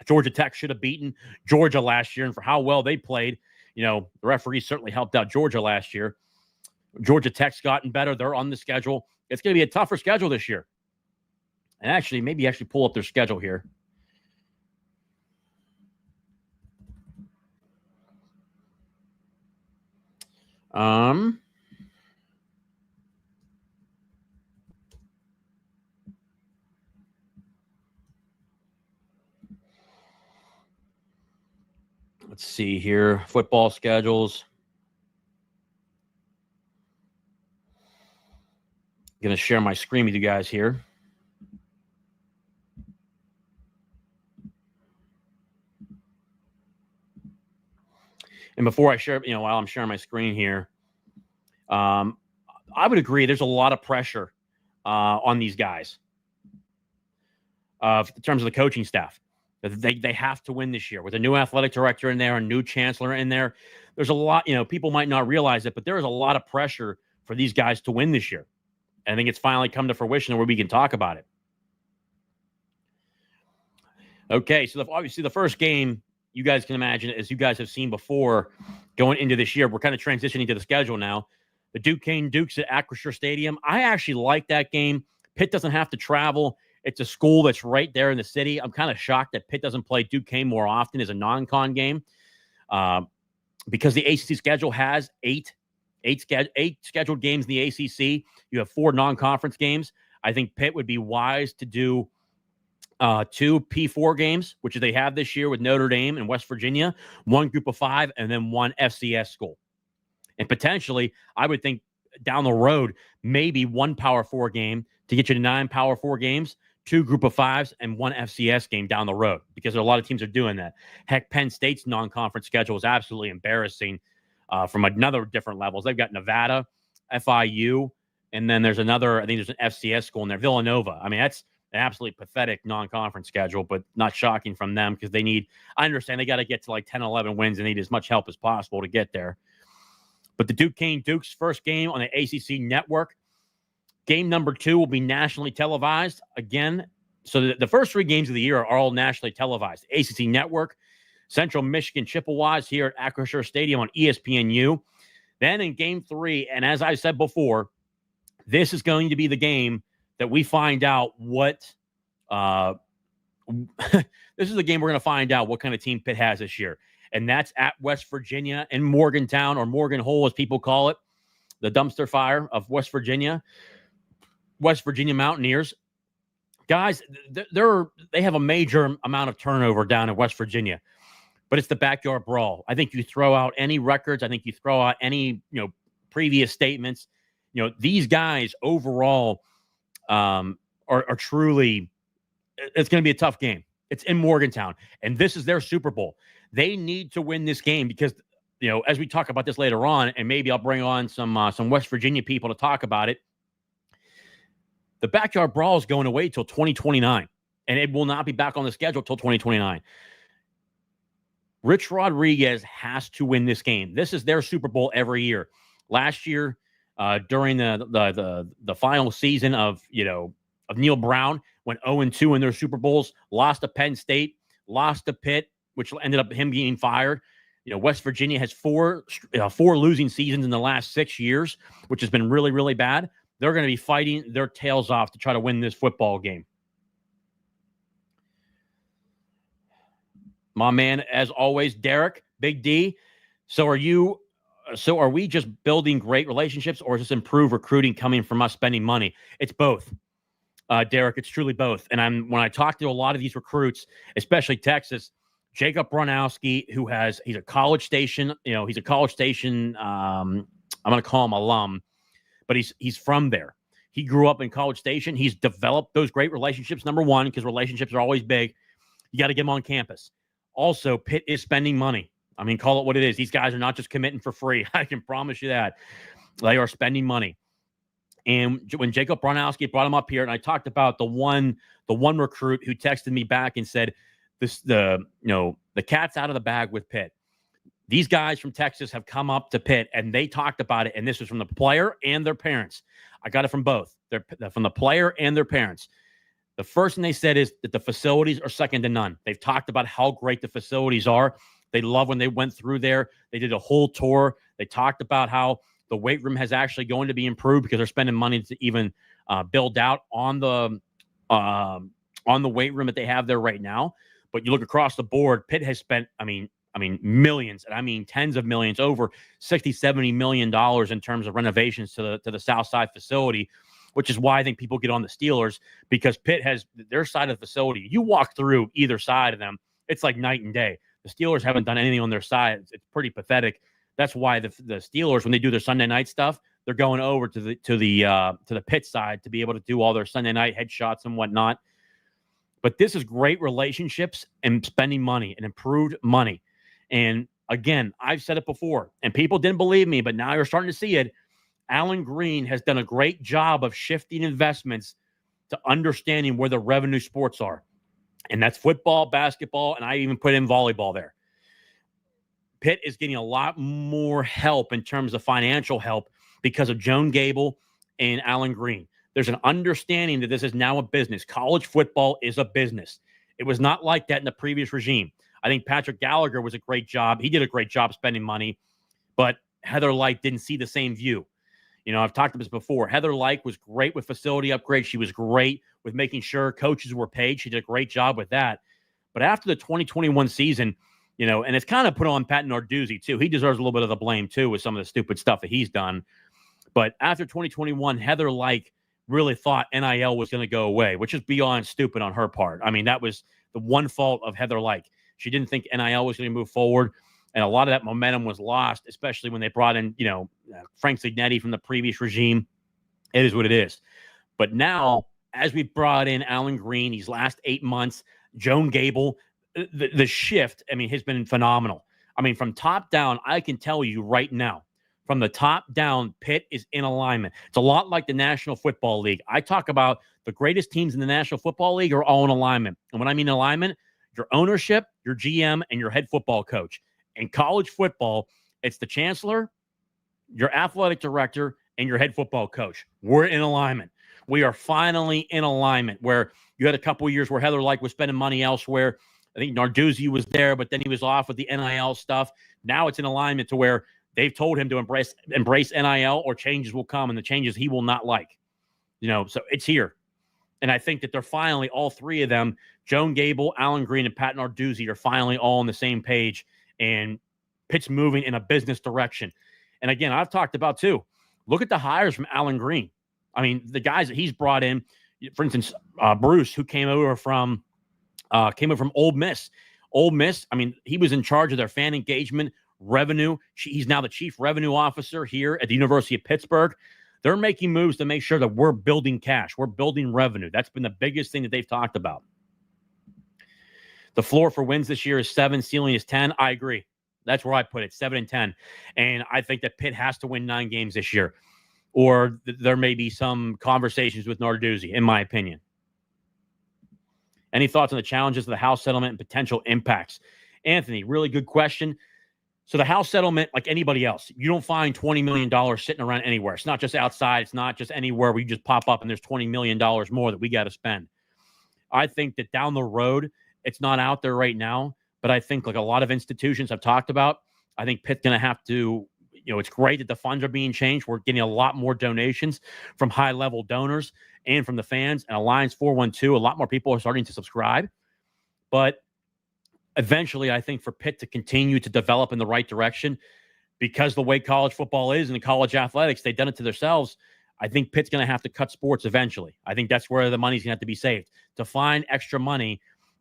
Georgia Tech should have beaten Georgia last year, and for how well they played, the referees certainly helped out Georgia last year. Georgia Tech's gotten better. They're on the schedule. It's going to be a tougher schedule this year. And maybe pull up their schedule here. Let's see here. Football schedules. I'm going to share my screen with you guys here. And before I share, while I'm sharing my screen here, I would agree there's a lot of pressure on these guys in terms of the coaching staff. They have to win this year with a new athletic director in there, a new chancellor in there. There's a lot, people might not realize it, but there is a lot of pressure for these guys to win this year. And I think it's finally come to fruition where we can talk about it. Okay, so obviously the first game, you guys can imagine, as you guys have seen before, going into this year, we're kind of transitioning to the schedule now. The Duquesne Dukes at Acrisure Stadium. I actually like that game. Pitt doesn't have to travel. It's a school that's right there in the city. I'm kind of shocked that Pitt doesn't play Duquesne more often as a non-con game because the ACC schedule has 8 eight scheduled games in the ACC. You have 4 non-conference games. I think Pitt would be wise to do 2 P4 games, which they have this year with Notre Dame and West Virginia, 1 group of 5, and then 1 FCS school. And potentially, I would think down the road, maybe 1 Power 4 game to get you to 9 Power 4 games, 2 group of 5s, and 1 FCS game down the road, because a lot of teams are doing that. Heck, Penn State's non-conference schedule is absolutely embarrassing from another different levels. They've got Nevada, FIU, and then there's another, I think there's an FCS school in there, Villanova. I mean, that's an absolutely pathetic non-conference schedule, but not shocking from them because I understand they got to get to like 10, 11 wins and need as much help as possible to get there. But the Duquesne Dukes first game on the ACC network, game number 2 will be nationally televised again. So the first 3 games of the year are all nationally televised. ACC network, Central Michigan Chippewas here at Acrisure Stadium on ESPNU. Then in game 3, and as I said before, this is going to be the game that we find out what this is the game we're going to find out what kind of team Pitt has this year. And that's at West Virginia in Morgantown, or Morgan Hole, as people call it, the dumpster fire of West Virginia. West Virginia Mountaineers. Guys, they have a major amount of turnover down in West Virginia, but it's the backyard brawl. I think you throw out any records. I think you throw out any previous statements. These guys overall are truly, it's going to be a tough game. It's in Morgantown, and this is their Super Bowl. They need to win this game because, as we talk about this later on, and maybe I'll bring on some West Virginia people to talk about it, the backyard brawl is going away till 2029, and it will not be back on the schedule till 2029. Rich Rodriguez has to win this game. This is their Super Bowl every year. Last year, during the final season of Neil Brown, went 0-2 in their Super Bowls, lost to Penn State, lost to Pitt, which ended up him getting fired. West Virginia has 4 losing seasons in the last 6 years, which has been really, really bad. They're going to be fighting their tails off to try to win this football game. My man, as always, Derek, Big D. So are we just building great relationships, or is this improved recruiting coming from us spending money? It's both, Derek. It's truly both. And when I talk to a lot of these recruits, especially Texas, Jacob Bronowski, he's a College Station, I'm going to call him alum, but he's from there. He grew up in College Station. He's developed those great relationships, number one, because relationships are always big. You got to get them on campus. Also, Pitt is spending money. I mean, call it what it is. These guys are not just committing for free. I can promise you that. They are spending money. And when Jacob Bronowski brought him up here, and I talked about the one recruit who texted me back and said, the cat's out of the bag with Pitt. These guys from Texas have come up to Pitt, and they talked about it, and this was from the player and their parents. I got it from both. They're from the player and their parents. The first thing they said is that the facilities are second to none. They've talked about how great the facilities are. They love when they went through there. They did a whole tour. They talked about how the weight room has actually going to be improved because they're spending money to even build out on the weight room that they have there right now. But you look across the board, Pitt has spent, I mean, millions, and I mean tens of millions, over $60-70 million in terms of renovations to the South Side facility, which is why I think people get on the Steelers, because Pitt has their side of the facility. You walk through either side of them, it's like night and day. The Steelers haven't done anything on their side. It's pretty pathetic. That's why the Steelers, when they do their Sunday night stuff, they're going over to the Pitt side to be able to do all their Sunday night headshots and whatnot. But this is great relationships and spending money and improved money. And again, I've said it before, and people didn't believe me, but now you're starting to see it. Alan Green has done a great job of shifting investments to understanding where the revenue sports are. And that's football, basketball, and I even put in volleyball there. Pitt is getting a lot more help in terms of financial help because of Joan Gable and Alan Green. There's an understanding that this is now a business. College football is a business. It was not like that in the previous regime. I think Patrick Gallagher was a great job. He did a great job spending money, but Heather Light didn't see the same view. I've talked about this before. Heather Light was great with facility upgrades. She was great with making sure coaches were paid. She did a great job with that. But after the 2021 season, And it's kind of put on Pat Narduzzi too. He deserves a little bit of the blame too with some of the stupid stuff that he's done. But after 2021, Heather really thought NIL was going to go away, which is beyond stupid on her part. I mean, that was the one fault of Heather She didn't think NIL was going to move forward. And a lot of that momentum was lost, especially when they brought in, Frank Signetti from the previous regime. It is what it is. But now, as we brought in Alan Green these last 8 months, Joan Gable, the shift, has been phenomenal. From top down, I can tell you right now, from the top down, Pitt is in alignment. It's a lot like the National Football League. I talk about the greatest teams in the National Football League are all in alignment. And when I mean alignment, your ownership, your GM, and your head football coach. In college football, it's the chancellor, your athletic director, and your head football coach. We're in alignment. We are finally in alignment, where you had a couple of years where Heather was spending money elsewhere. I think Narduzzi was there, but then he was off with the NIL stuff. Now it's in alignment to where they've told him to embrace NIL, or changes will come, and the changes he will not like. So it's here. And I think that they're finally, all three of them, Joan Gable, Alan Green, and Pat Narduzzi, are finally all on the same page. And Pitt's moving in a business direction. And again, I've talked about too, look at the hires from Alan Green. The guys that he's brought in, for instance, Bruce, who came over from Ole Miss. Ole Miss, he was in charge of their fan engagement, revenue. He's now the chief revenue officer here at the University of Pittsburgh. They're making moves to make sure that we're building cash. We're building revenue. That's been the biggest thing that they've talked about. The floor for wins this year is 7, ceiling is 10. I agree. That's where I put it, 7 and 10. And I think that Pitt has to win 9 games this year. Or there may be some conversations with Narduzzi, in my opinion. Any thoughts on the challenges of the House settlement and potential impacts? Anthony, really good question. So the House settlement, like anybody else, you don't find $20 million sitting around anywhere. It's not just outside. It's not just anywhere where you just pop up and there's $20 million more that we got to spend. I think that down the road, it's not out there right now, but I think like a lot of institutions I've talked about, I think Pitt's going to have to, it's great that the funds are being changed. We're getting a lot more donations from high-level donors and from the fans. And Alliance 412, a lot more people are starting to subscribe. But eventually, I think for Pitt to continue to develop in the right direction, because the way college football is and the college athletics, they've done it to themselves. I think Pitt's going to have to cut sports eventually. I think that's where the money's going to have to be saved. To find extra money,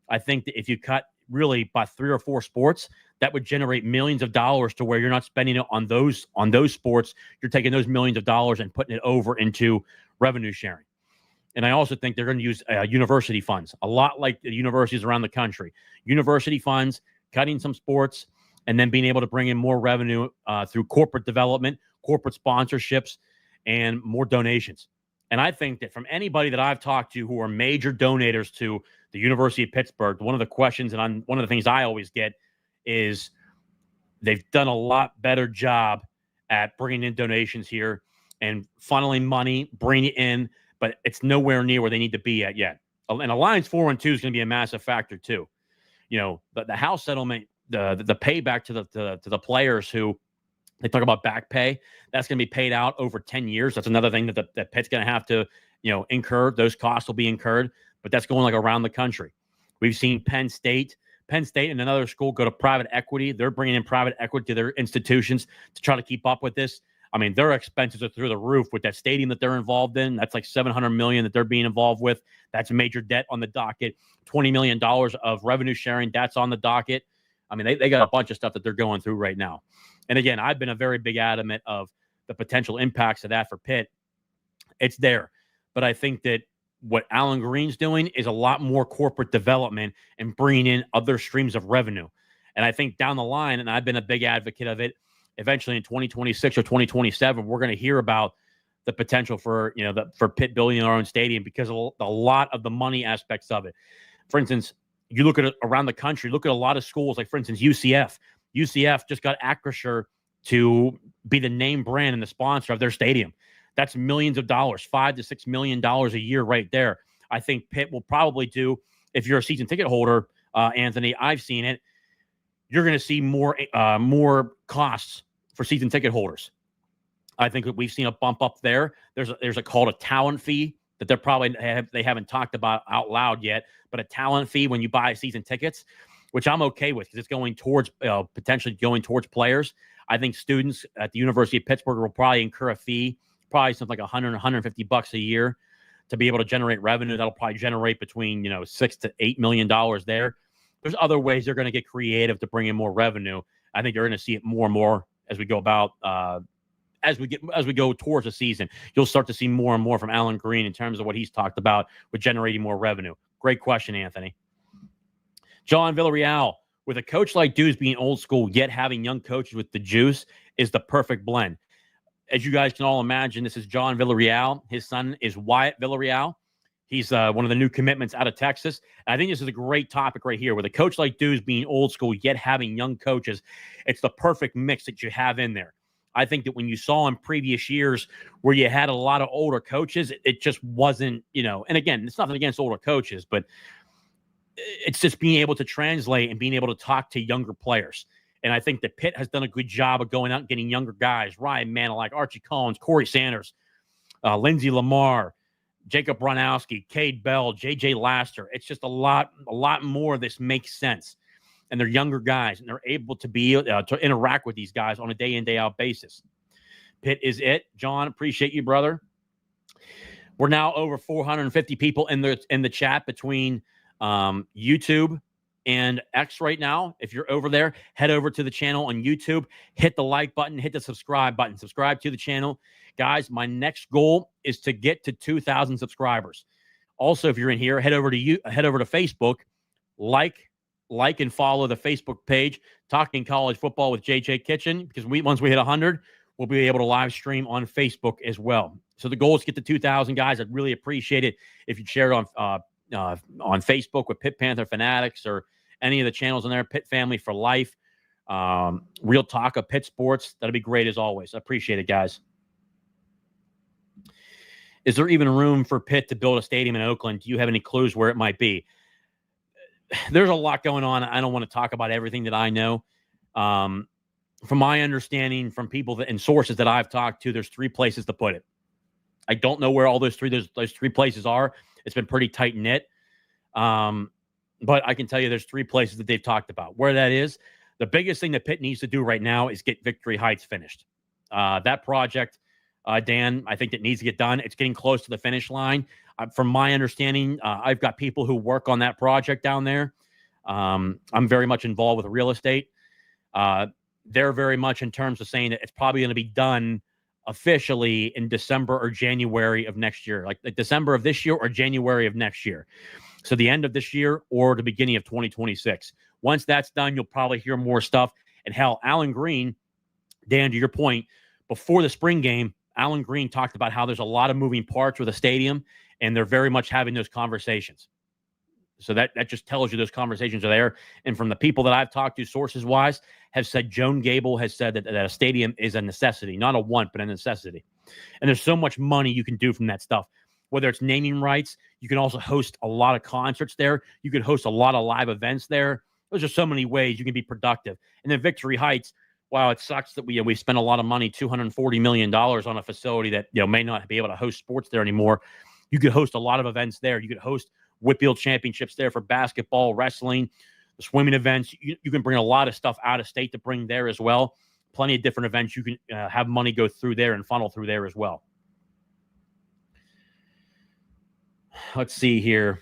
I think that if you cut really by 3 or 4 sports, that would generate millions of dollars to where you're not spending it on those sports. You're taking those millions of dollars and putting it over into revenue sharing. And I also think they're going to use university funds, a lot like the universities around the country. University funds, cutting some sports, and then being able to bring in more revenue through corporate development, corporate sponsorships, and more donations. And I think that from anybody that I've talked to who are major donators to the University of Pittsburgh, one of the questions and one of the things I always get is they've done a lot better job at bringing in donations here and funneling money, bringing it in, but it's nowhere near where they need to be at yet. And Alliance 412 is going to be a massive factor too. The House settlement, the payback to the players who they talk about back pay, that's going to be paid out over 10 years. That's another thing that Pitt's going to have to, incur. Those costs will be incurred, but that's going like around the country. We've seen Penn State and another school go to private equity. They're bringing in private equity to their institutions to try to keep up with this. Their expenses are through the roof with that stadium that they're involved in. That's like $700 million that they're being involved with. That's major debt on the docket. $20 million of revenue sharing, that's on the docket. They got a bunch of stuff that they're going through right now. And again, I've been a very big adamant of the potential impacts of that for Pitt. It's there. But I think that what Alan Green's doing is a lot more corporate development and bringing in other streams of revenue. And I think down the line, and I've been a big advocate of it, eventually in 2026 or 2027, we're going to hear about the potential for, for Pitt building our own stadium because of a lot of the money aspects of it. For instance, you look at it around the country, look at a lot of schools, like for instance, UCF. UCF just got Acrisure to be the name brand and the sponsor of their stadium. That's millions of dollars, $5 to $6 million a year right there. I think Pitt will probably do, if you're a season ticket holder, Anthony, I've seen it, you're going to see more costs for season ticket holders. I think that we've seen a bump up there. There's a called a talent fee that they haven't talked about out loud yet, but a talent fee when you buy season tickets. which I'm okay with because it's going towards potentially going towards players. I think students at the University of Pittsburgh will probably incur a fee, probably something like $100, $150 a year to be able to generate revenue. That'll probably generate between, $6 to $8 million there. There's other ways they're going to get creative to bring in more revenue. I think you're going to see it more and more as we go about as we go towards the season. You'll start to see more and more from Alan Green in terms of what he's talked about with generating more revenue. Great question, Anthony. John Villarreal, with a coach like Dews being old school, yet having young coaches with the juice is the perfect blend. As you guys can all imagine, this is John Villarreal. His son is Wyatt Villarreal. He's one of the new commitments out of Texas. And I think this is a great topic right here. With a coach like Dews being old school, yet having young coaches, it's the perfect mix that you have in there. I think that when you saw in previous years where you had a lot of older coaches, it just wasn't, and again, it's nothing against older coaches, but it's just being able to translate and being able to talk to younger players. And I think that Pitt has done a good job of going out and getting younger guys, Ryan Manilak, Archie Collins, Corey Sanders, Lindsey Lamar, Jacob Bronowski, Cade Bell, J.J. Laster. It's just a lot more of this makes sense. And they're younger guys, and they're able to be to interact with these guys on a day-in, day-out basis. Pitt is it. John, appreciate you, brother. We're now over 450 people in the chat between YouTube and X right now. If you're over there, head over to the channel on YouTube, hit the like button, hit the subscribe button, subscribe to the channel. Guys, my next goal is to get to 2,000 subscribers. Also, if you're in here, head over to Facebook, like and follow the Facebook page, Talking College Football with JJ Kitchen, because once we hit 100, we'll be able to live stream on Facebook as well. So the goal is to get to 2,000 guys. I'd really appreciate it if you'd share it on Facebook with Pitt Panther Fanatics or any of the channels on there, Pitt Family for Life, Real Talk of Pitt Sports. That'd be great as always. I appreciate it, guys. Is there even room for Pitt to build a stadium in Oakland? Do you have any clues where it might be? There's a lot going on. I don't want to talk about everything that I know. From my understanding, from people and sources that I've talked to, there's 3 places to put it. I don't know where all those three places are. It's been pretty tight knit. But I can tell you there's 3 places that they've talked about. Where that is, the biggest thing that Pitt needs to do right now is get Victory Heights finished. That project, Dan, I think that needs to get done. It's getting close to the finish line. From my understanding, I've got people who work on that project down there. I'm very much involved with real estate. They're very much in terms of saying that it's probably going to be done officially in December or January of next year, like December of this year or January of next year. So the end of this year or the beginning of 2026. Once that's done, you'll probably hear more stuff. And hell, Alan Green, Dan, to your point, before the spring game, Alan Green talked about how there's a lot of moving parts with the stadium, and they're very much having those conversations. So that just tells you those conversations are there. And from the people that I've talked to, sources-wise, have said Joan Gable has said that a stadium is a necessity, not a want, but a necessity. And there's so much money you can do from that stuff. Whether it's naming rights, you can also host a lot of concerts there. You can host a lot of live events there. There's just so many ways you can be productive. And then Victory Heights, wow, it sucks that we spent a lot of money, $240 million on a facility that may not be able to host sports there anymore. You could host a lot of events there. You could host Whitfield Championships there for basketball, wrestling, the swimming events. You can bring a lot of stuff out of state to bring there as well. Plenty of different events. You can have money go through there and funnel through there as well. Let's see here.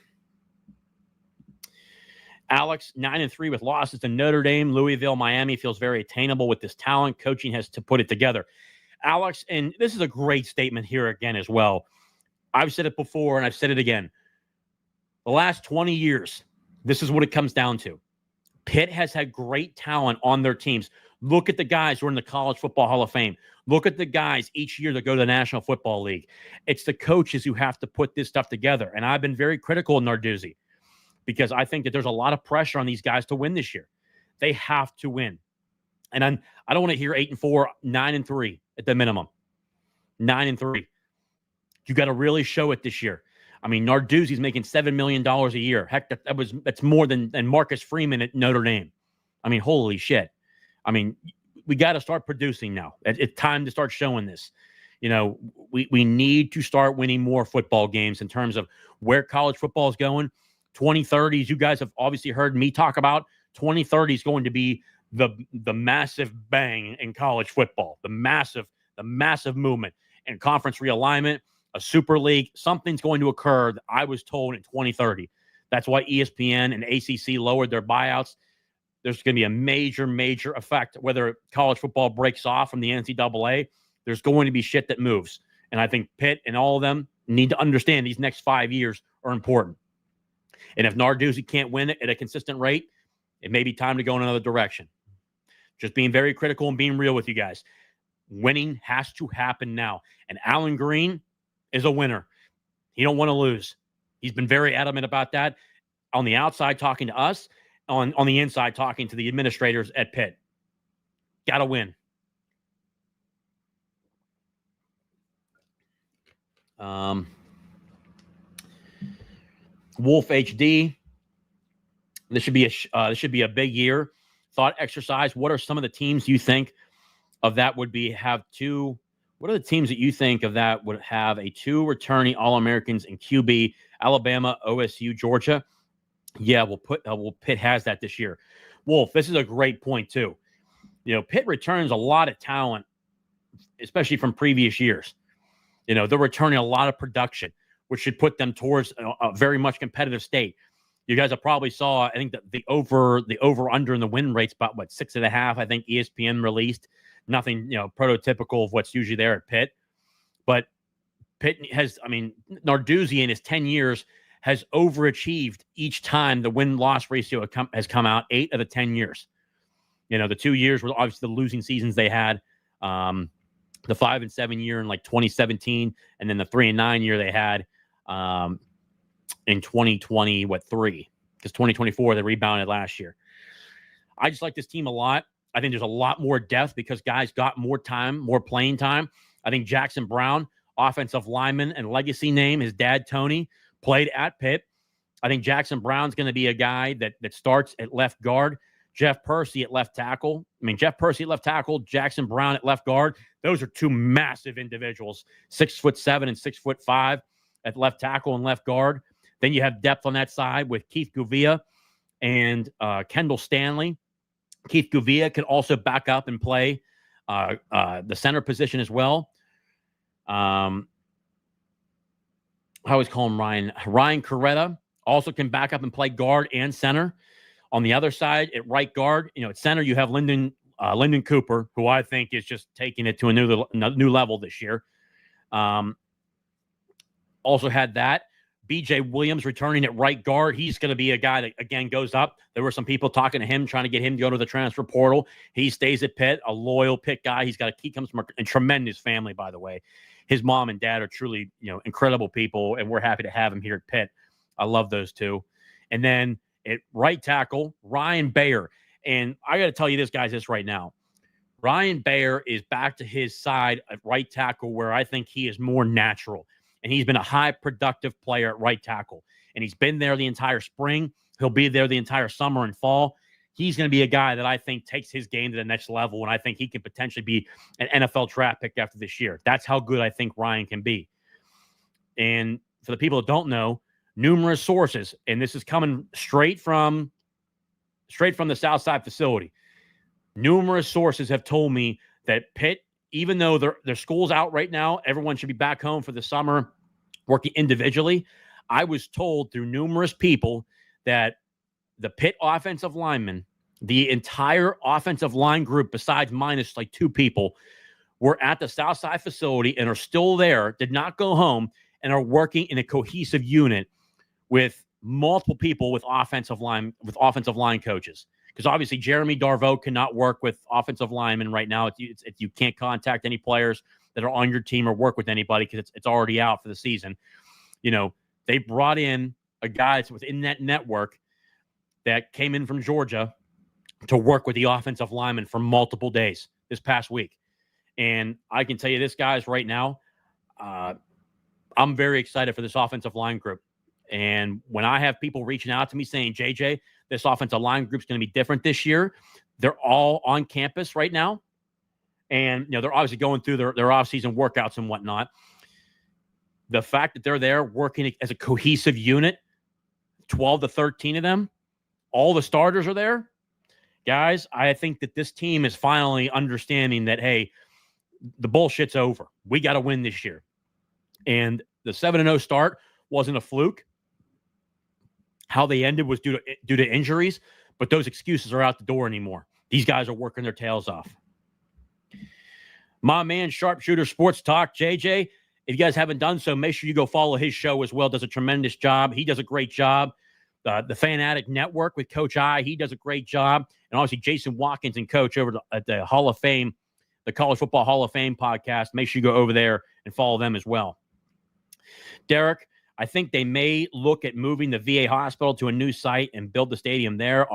Alex, 9-3 with losses to Notre Dame, Louisville, Miami, feels very attainable with this talent. Coaching has to put it together. Alex, and this is a great statement here again as well. I've said it before and I've said it again. The last 20 years, this is what it comes down to. Pitt has had great talent on their teams. Look at the guys who are in the College Football Hall of Fame. Look at the guys each year that go to the National Football League. It's the coaches who have to put this stuff together. And I've been very critical of Narduzzi because I think that there's a lot of pressure on these guys to win this year. They have to win. And I don't want to hear 8-4, 9-3 at the minimum. 9-3. You got to really show it this year. I mean, Narduzzi's making $7 million a year. Heck, that's more than Marcus Freeman at Notre Dame. I mean, holy shit. I mean, we got to start producing now. It's time to start showing this. We need to start winning more football games in terms of where college football is going. 2030s, you guys have obviously heard me talk about 2030 is going to be the massive bang in college football, the massive movement and conference realignment, a super league. Something's going to occur that I was told in 2030. That's why ESPN and ACC lowered their buyouts. There's going to be a major effect. Whether college football breaks off from the NCAA, there's going to be shit that moves. And I think Pitt and all of them need to understand these next 5 years are important. And if Narduzzi can't win it at a consistent rate, it may be time to go in another direction. Just being very critical and being real with you guys. Winning has to happen now. And Alan Green is a winner. He don't want to lose. He's been very adamant about that. On the outside, talking to us. On the inside, talking to the administrators at Pitt. Got to win. Wolf HD. This should be a big year. Thought exercise. What are some of the teams you think of that would be have two? What are the teams that you think of that would have a two returning All-Americans in QB? Alabama, OSU, Georgia. Yeah, Pitt has that this year. Wolf, this is a great point too. You know, Pitt returns a lot of talent, especially from previous years. You know, they're returning a lot of production, which should put them towards a very much competitive state. You guys have probably saw, I think that the over under in the win rate's about 6.5. I think ESPN released. Nothing, prototypical of what's usually there at Pitt. But Pitt has, Narduzzi in his 10 years has overachieved each time the win-loss ratio has come out 8 of the 10 years. You know, the 2 years were obviously the losing seasons they had. The 5-7 year in 2017, and then the 3-9 year they had in 2020, 3? Because 2024 they rebounded last year. I just like this team a lot. I think there's a lot more depth because guys got more time, more playing time. I think Jackson Brown, offensive lineman and legacy name, his dad, Tony, played at Pitt. I think Jackson Brown's going to be a guy that starts at left guard. Jeff Percy at left tackle. Jeff Percy at left tackle, Jackson Brown at left guard. Those are two massive individuals, 6'7" and 6'5" at left tackle and left guard. Then you have depth on that side with Keith Guvia and Kendall Stanley. Keith Guvia could also back up and play the center position as well. I always call him Ryan. Ryan Coretta also can back up and play guard and center. On the other side, at right guard, at center, you have Lyndon Cooper, who I think is just taking it to a new level this year. Also had that. BJ Williams returning at right guard. He's going to be a guy that, again, goes up. There were some people talking to him, trying to get him to go to the transfer portal. He stays at Pitt, a loyal Pitt guy. He comes from a tremendous family, by the way. His mom and dad are truly, incredible people, and we're happy to have him here at Pitt. I love those two. And then at right tackle, Ryan Bayer. And I got to tell you this right now. Ryan Bayer is back to his side at right tackle where I think he is more natural. And he's been a high productive player at right tackle. And he's been there the entire spring. He'll be there the entire summer and fall. He's going to be a guy that I think takes his game to the next level. And I think he could potentially be an NFL draft pick after this year. That's how good I think Ryan can be. And for the people that don't know, numerous sources, and this is coming straight from the Southside facility. Numerous sources have told me that Pitt, even though their school's out right now, everyone should be back home for the summer working individually. I was told through numerous people that the Pitt offensive linemen, the entire offensive line group, besides minus 2 people, were at the Southside facility and are still there, did not go home, and are working in a cohesive unit with multiple people with offensive line coaches. Because obviously Jeremy Darveau cannot work with offensive linemen right now. You can't contact any players that are on your team or work with anybody because it's already out for the season. They brought in a guy that's within that network that came in from Georgia to work with the offensive linemen for multiple days this past week. And I can tell you this, guys, right now, I'm very excited for this offensive line group. And when I have people reaching out to me saying, JJ, this offensive line group's going to be different this year, they're all on campus right now. And, they're obviously going through their off-season workouts and whatnot. The fact that they're there working as a cohesive unit, 12 to 13 of them, all the starters are there, guys, I think that this team is finally understanding that, hey, the bullshit's over. We got to win this year. And the 7-0 start wasn't a fluke. How they ended was due to injuries, but those excuses are out the door anymore. These guys are working their tails off. My man, Sharpshooter Sports Talk, JJ, if you guys haven't done so, make sure you go follow his show as well. Does a tremendous job. He does a great job. The Fanatic Network with Coach I, he does a great job. And obviously, Jason Watkins and Coach over at the Hall of Fame, the College Football Hall of Fame podcast. Make sure you go over there and follow them as well. Derek, I think they may look at moving the VA hospital to a new site and build the stadium there,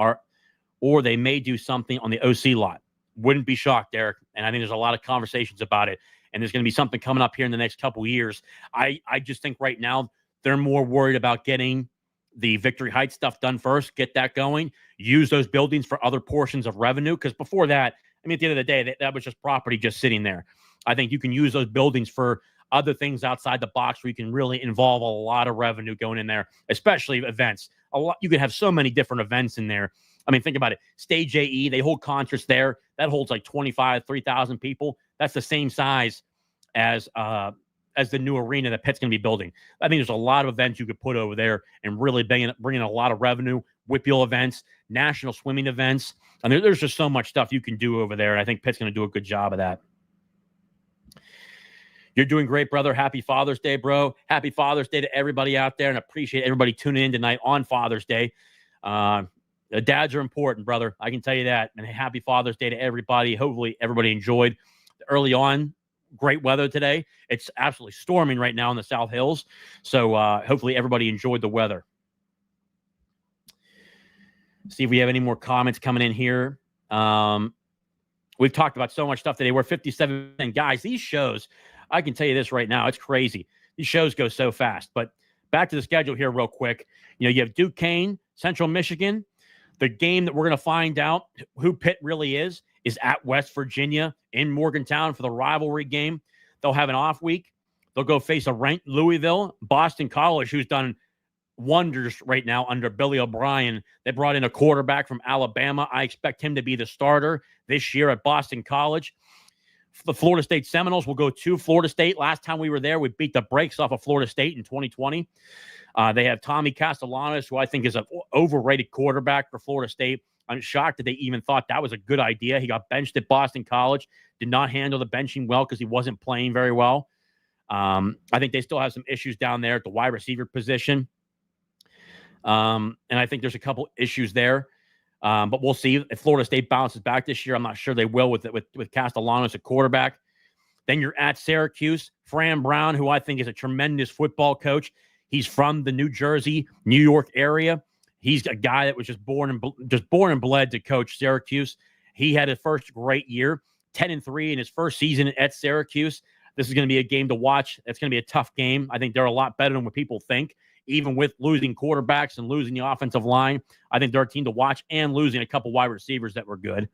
or they may do something on the OC lot. Wouldn't be shocked, Derek. And I think there's a lot of conversations about it. And there's going to be something coming up here in the next couple of years. I just think right now they're more worried about getting the Victory Heights stuff done first, get that going, use those buildings for other portions of revenue. Because before that, I mean, at the end of the day, that was just property just sitting there. I think you can use those buildings for other things outside the box where you can really involve a lot of revenue going in there, especially events. You could have so many different events in there. I mean, think about it. Stage AE, they hold concerts there. That holds like 3,000 people. That's the same size as the new arena that Pitt's going to be building. I think there's a lot of events you could put over there and really bring in a lot of revenue. Whippeal events, national swimming events. I mean, there's just so much stuff you can do over there, and I think Pitt's going to do a good job of that. You're doing great, brother. Happy Father's Day, bro. Happy Father's Day to everybody out there, and appreciate everybody tuning in tonight on Father's Day. Dads are important, brother. I can tell you that. And happy Father's Day to everybody. Hopefully everybody enjoyed early on. Great weather today. It's absolutely storming right now in the South Hills. So hopefully everybody enjoyed the weather. See if we have any more comments coming in here. We've talked about so much stuff today. We're 57. And guys, these shows, I can tell you this right now, it's crazy. These shows go so fast. But back to the schedule here real quick. You have Duquesne, Central Michigan. The game that we're going to find out who Pitt really is at West Virginia in Morgantown for the rivalry game. They'll have an off week. They'll go face a ranked Louisville, Boston College, who's done wonders right now under Billy O'Brien. They brought in a quarterback from Alabama. I expect him to be the starter this year at Boston College. The Florida State Seminoles will go to Florida State. Last time we were there, we beat the brakes off of Florida State in 2020. They have Tommy Castellanos, who I think is an overrated quarterback for Florida State. I'm shocked that they even thought that was a good idea. He got benched at Boston College, did not handle the benching well because he wasn't playing very well. I think they still have some issues down there at the wide receiver position. And I think there's a couple issues there. But we'll see if Florida State bounces back this year. I'm not sure they will with Castellanos at quarterback. Then you're at Syracuse. Fran Brown, who I think is a tremendous football coach. He's from the New Jersey, New York area. He's a guy that was just born and bled to coach Syracuse. He had his first great year, 10-3 in his first season at Syracuse. This is going to be a game to watch. It's going to be a tough game. I think they're a lot better than what people think. Even with losing quarterbacks and losing the offensive line, I think they're a team to watch, and losing a couple wide receivers that were good.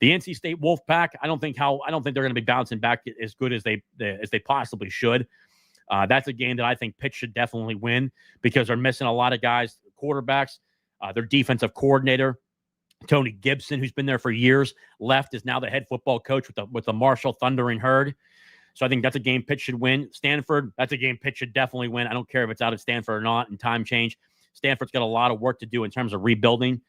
The NC State Wolfpack, I don't think they're going to be bouncing back as good as they possibly should. That's a game that I think Pitt should definitely win because they're missing a lot of guys, quarterbacks. Their defensive coordinator, Tony Gibson, who's been there for years, left, is now the head football coach with the Marshall Thundering Herd. So I think that's a game Pitt should win. Stanford, that's a game Pitt should definitely win. I don't care if it's out at Stanford or not in time change. Stanford's got a lot of work to do in terms of rebuilding.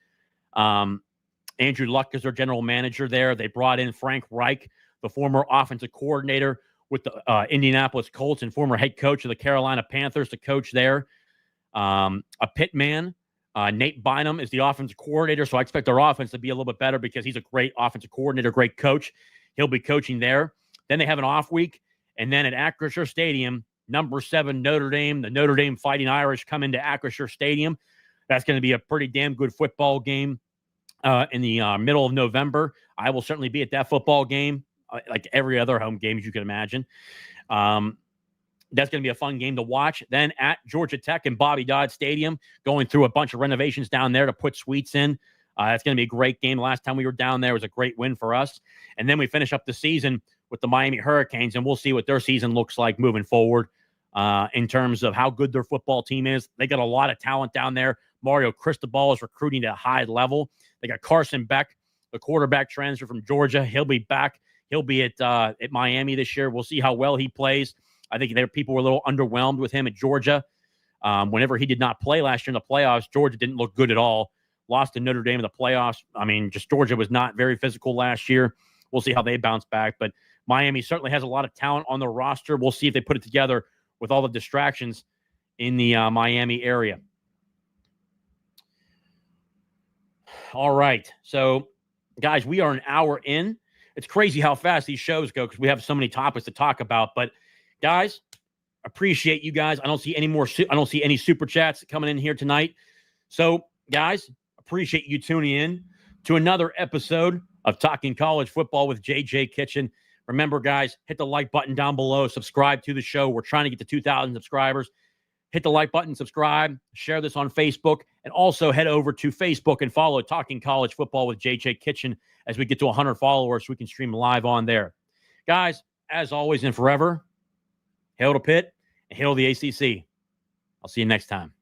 Andrew Luck is their general manager there. They brought in Frank Reich, the former offensive coordinator with the Indianapolis Colts and former head coach of the Carolina Panthers to coach there. A Pitt man, Nate Bynum, is the offensive coordinator, so I expect their offense to be a little bit better because he's a great offensive coordinator, great coach. He'll be coaching there. Then they have an off week, and then at Acrisure Stadium, number 7 Notre Dame, the Notre Dame Fighting Irish come into Acrisure Stadium. That's going to be a pretty damn good football game in the middle of November. I will certainly be at that football game, like every other home game, as you can imagine. That's going to be a fun game to watch. Then at Georgia Tech and Bobby Dodd Stadium, going through a bunch of renovations down there to put suites in. That's going to be a great game. The last time we were down there was a great win for us. And then we finish up the season with the Miami Hurricanes, and we'll see what their season looks like moving forward in terms of how good their football team is. They got a lot of talent down there. Mario Cristobal is recruiting at a high level. They got Carson Beck, the quarterback transfer from Georgia. He'll be back. He'll be at Miami this year. We'll see how well he plays. I think people were a little underwhelmed with him at Georgia. Whenever he did not play last year in the playoffs, Georgia didn't look good at all. Lost to Notre Dame in the playoffs. I mean, just Georgia was not very physical last year. We'll see how they bounce back. But Miami certainly has a lot of talent on the roster. We'll see if they put it together with all the distractions in the Miami area. All right. So, guys, we are an hour in. It's crazy how fast these shows go because we have so many topics to talk about. But, guys, appreciate you guys. I don't see any super chats coming in here tonight. So, guys, appreciate you tuning in to another episode of Talking College Football with JJ Kitchen. Remember, guys, hit the like button down below. Subscribe to the show. We're trying to get to 2,000 subscribers. Hit the like button, subscribe, share this on Facebook, and also head over to Facebook and follow Talking College Football with JJ Kitchen as we get to 100 followers so we can stream live on there. Guys, as always and forever, hail to Pitt and hail to the ACC. I'll see you next time.